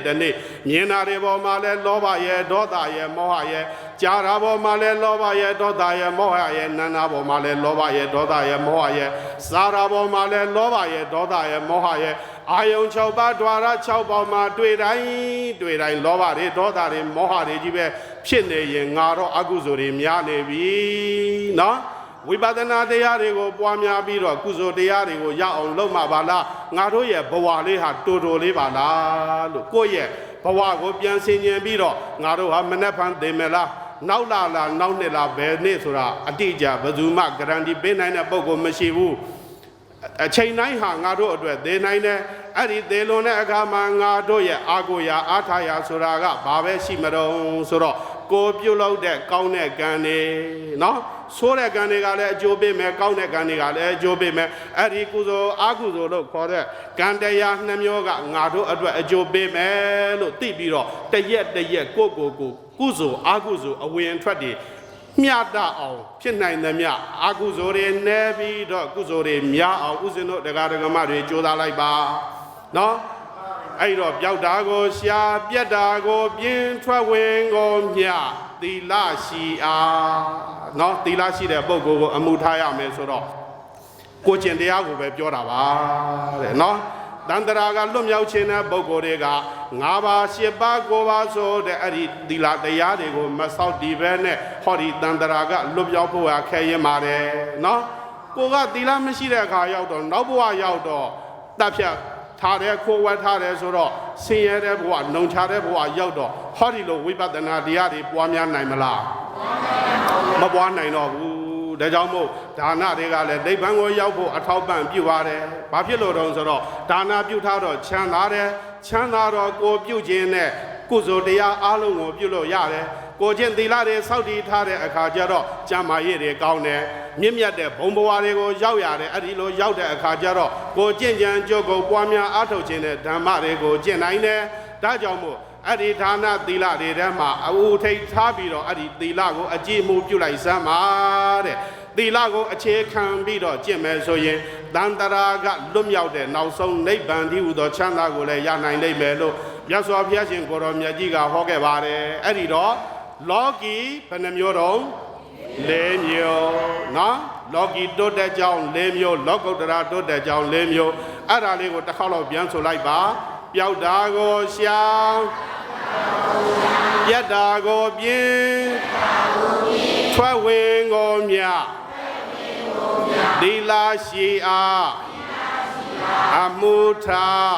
မြင်တာတွေပေါ်မှာလဲလောဘရဲ့ဒေါသရဲ့မောဟရဲ့ကြားတာပေါ်မှာလဲလောဘရဲ့ဒေါသရဲ့မောဟရဲ့နာနာပေါ်မှာလဲလောဘရဲ့ဒေါသရဲ့မောဟရဲ့စားတာပေါ်မှာလဲလောဘရဲ့ဒေါသရဲ့မောဟရဲ့အာယုံ6ပါးဓာရ6ပေါက်မှာတွေ့တိုင်းလောဘတွေဒေါသတွေမောဟတွေကြီးပဲဖြစ်နေရင်ငါတော့အကုသိုလ်တွေများနေပြီနော်ဝိပဿနာတရားတွေကိုပွားများပြီးတော့ကုသိုလ်တရားတွေကိုရအောင်လုပ်မှာပါလားငါတို့ရဲ့ဘဝလေးဟာတိုးလေးပါလားလို့ကိုယ့်ရဲ့ဘဝကိုပြန်ဆင်ခြင်ပြီးတော့ငါတို့ဟာမနှက်ဖန်သိမယ်လားနောက်လာနောက်နှစ်လာဘယ်နေ့ဆိုတာအတိအကျဘယ်သူမှဂရန်တီပေးနိုင်တဲ့ပုံကိုမရှိဘူးအချိန်တိုင်းဟာငါတို့အတွက်သေနိုင်တယ်အဲ့ဒီသေလွန်တဲ့အခါမှာငါတို့ရဲ့အာကိုရာအာထာယာဆိုတာကဘာပဲရှိမတော့ဆိုတော့ကိုပြုတ်လောက်တဲ့ကောင်းတဲ့ကံတွေနော်ဆိုးတဲ့ကံတွေကလည်းအကျိုးပေးမယ်ကောင်းတဲ့ကံတွေကလည်းအကျိုးပေးမယ်အဲ့ဒီကုသိုလ်အာကုသိုလ်လို့ခေါ်တဲ့ကံတရားနှမျိုးကငါတို့အတွက်အကျိုးပေးမယ်လို့သိပြီးတော့တရက်ကိုကုသိုလ်အာကုသိုလ်အဝင်ထွက်တွေမျှတအောင်ဖြစ်နိုင်သမျှအာကုသိုလ်တွေနည်းပြီးတော့ကုသိုလ်တွေများအောင်ဥစဉ်တို့တရားဓမ္မတွေကြိုးစားလိုက်ပါနော်အဲ့တော့ပျောက်တာကိုရှာပြက်တာကိုပြင်းထွက်ဝင်ကိုမြသီလရှိအားနော်သီလရှိတဲ့ပုဂ္ဂိုလ်ကိုအမှုထားရမယ်ဆိုတော့ကိုကျင့်တရားကိုပဲပြောတာပါတဲ့နော်တန်တရာကလွတ်မြောက်ခြင်းတဲ့ပုဂ္ဂိုလ်တွေက9ပါး10ပါး9ပါးဆိုတဲ့အဲ့ဒီသီလတရားတွေကိုမဆောက်တည်ပဲနဲ့ဟောဒီတန်တရာကလွတ်မြောက်ဖို့ခဲရင်ပါတယ်နော်ကိုကသီလမရှိတဲ့အခါရောက်တော့နောက်ဘဝရောက်တော့တပ်ဖြတ်ထားတယ်ခိုးဝဲထားတယ်ဆိုတော့ဆင်းရဲတဲ့ဘဝနှုံချတဲ့ဘဝရောက်တော့ဟောဒီလိုဝိပဿနာတရားတွေပွားများနိုင်မလားမပွားနိုင်တော့ဘူးဒါကြောင့်မို့ဒါနတွေကလည်းနိဗ္ဗာန်ကိုရောက်ဖို့အထောက်ပံ့ပြုပါတယ်ဘာဖြစ်လို့တော့ဆိုတော့ဒါနပြုထားတော့ချမ်းသာတယ်ချမ်းသာတော့ကိုပြုခြင်းနဲ့ကုသိုလ်တရားအလုံးကိုပြုလို့ရတယ်ကိုချင်းသီလတွေစောင့်တည်ထားတဲ့အခါကျတော့ကျမ်းမာရေးတွေကောင်းတယ်မြင့်မြတ်တဲ့ဘုံဘဝတွေကိုရောက်ရတယ်အဲ့ဒီလိုရောက်တဲ့အခါကျတော့ကိုကျင့်ကြံကြုတ်ကိုပွားများအားထုတ်ခြင်းတဲ့ဓမ္မတွေကိုကျင့်နိုင်တယ်ဒါကြောင့်မို့အဲ့ဒီဒါနသီလတွေထဲမှာအဝထိတ်ထားပြီးတော့အဲ့ဒီသီလကိုအကြည့်မှုပြုလိုက်စမ်းပါတဲ့သီလကိုအခြေခံပြီးတော့ကျင့်မယ်ဆိုရင်တန်တရာကလွတ်မြောက်တဲ့နောက်ဆုံးနိဗ္ဗာန်တည်းဟူသောချမ်းသာကိုလည်းရနိုင်လိမ့်မယ်လို့မြတ်စွာဘုရားရှင်ကိုတော်မြတ်ကြီးကဟောခဲ့ပါတယ်အဲ့ဒီတော့လောကီဘယ်နှမျိုးတော့4မျိုးနော်လောကီတိုးတဲ့ကြောင်း4မျိုးလောကုတ္တရာတိုးတဲ့ကြောင်း4မျိုးအဲ့ဒါလေးကိုတစ်ခေါက်လောက်ပြန်ဆိုလိုက်ပါပျောက်တာကိုရှောင်ပြက်တာကိုပြင်းထွက်ဝင်ကိုမြသီလရှိအားအမှုထား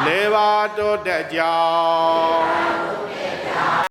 4ပါးတိုးတဲ့ကြောင်း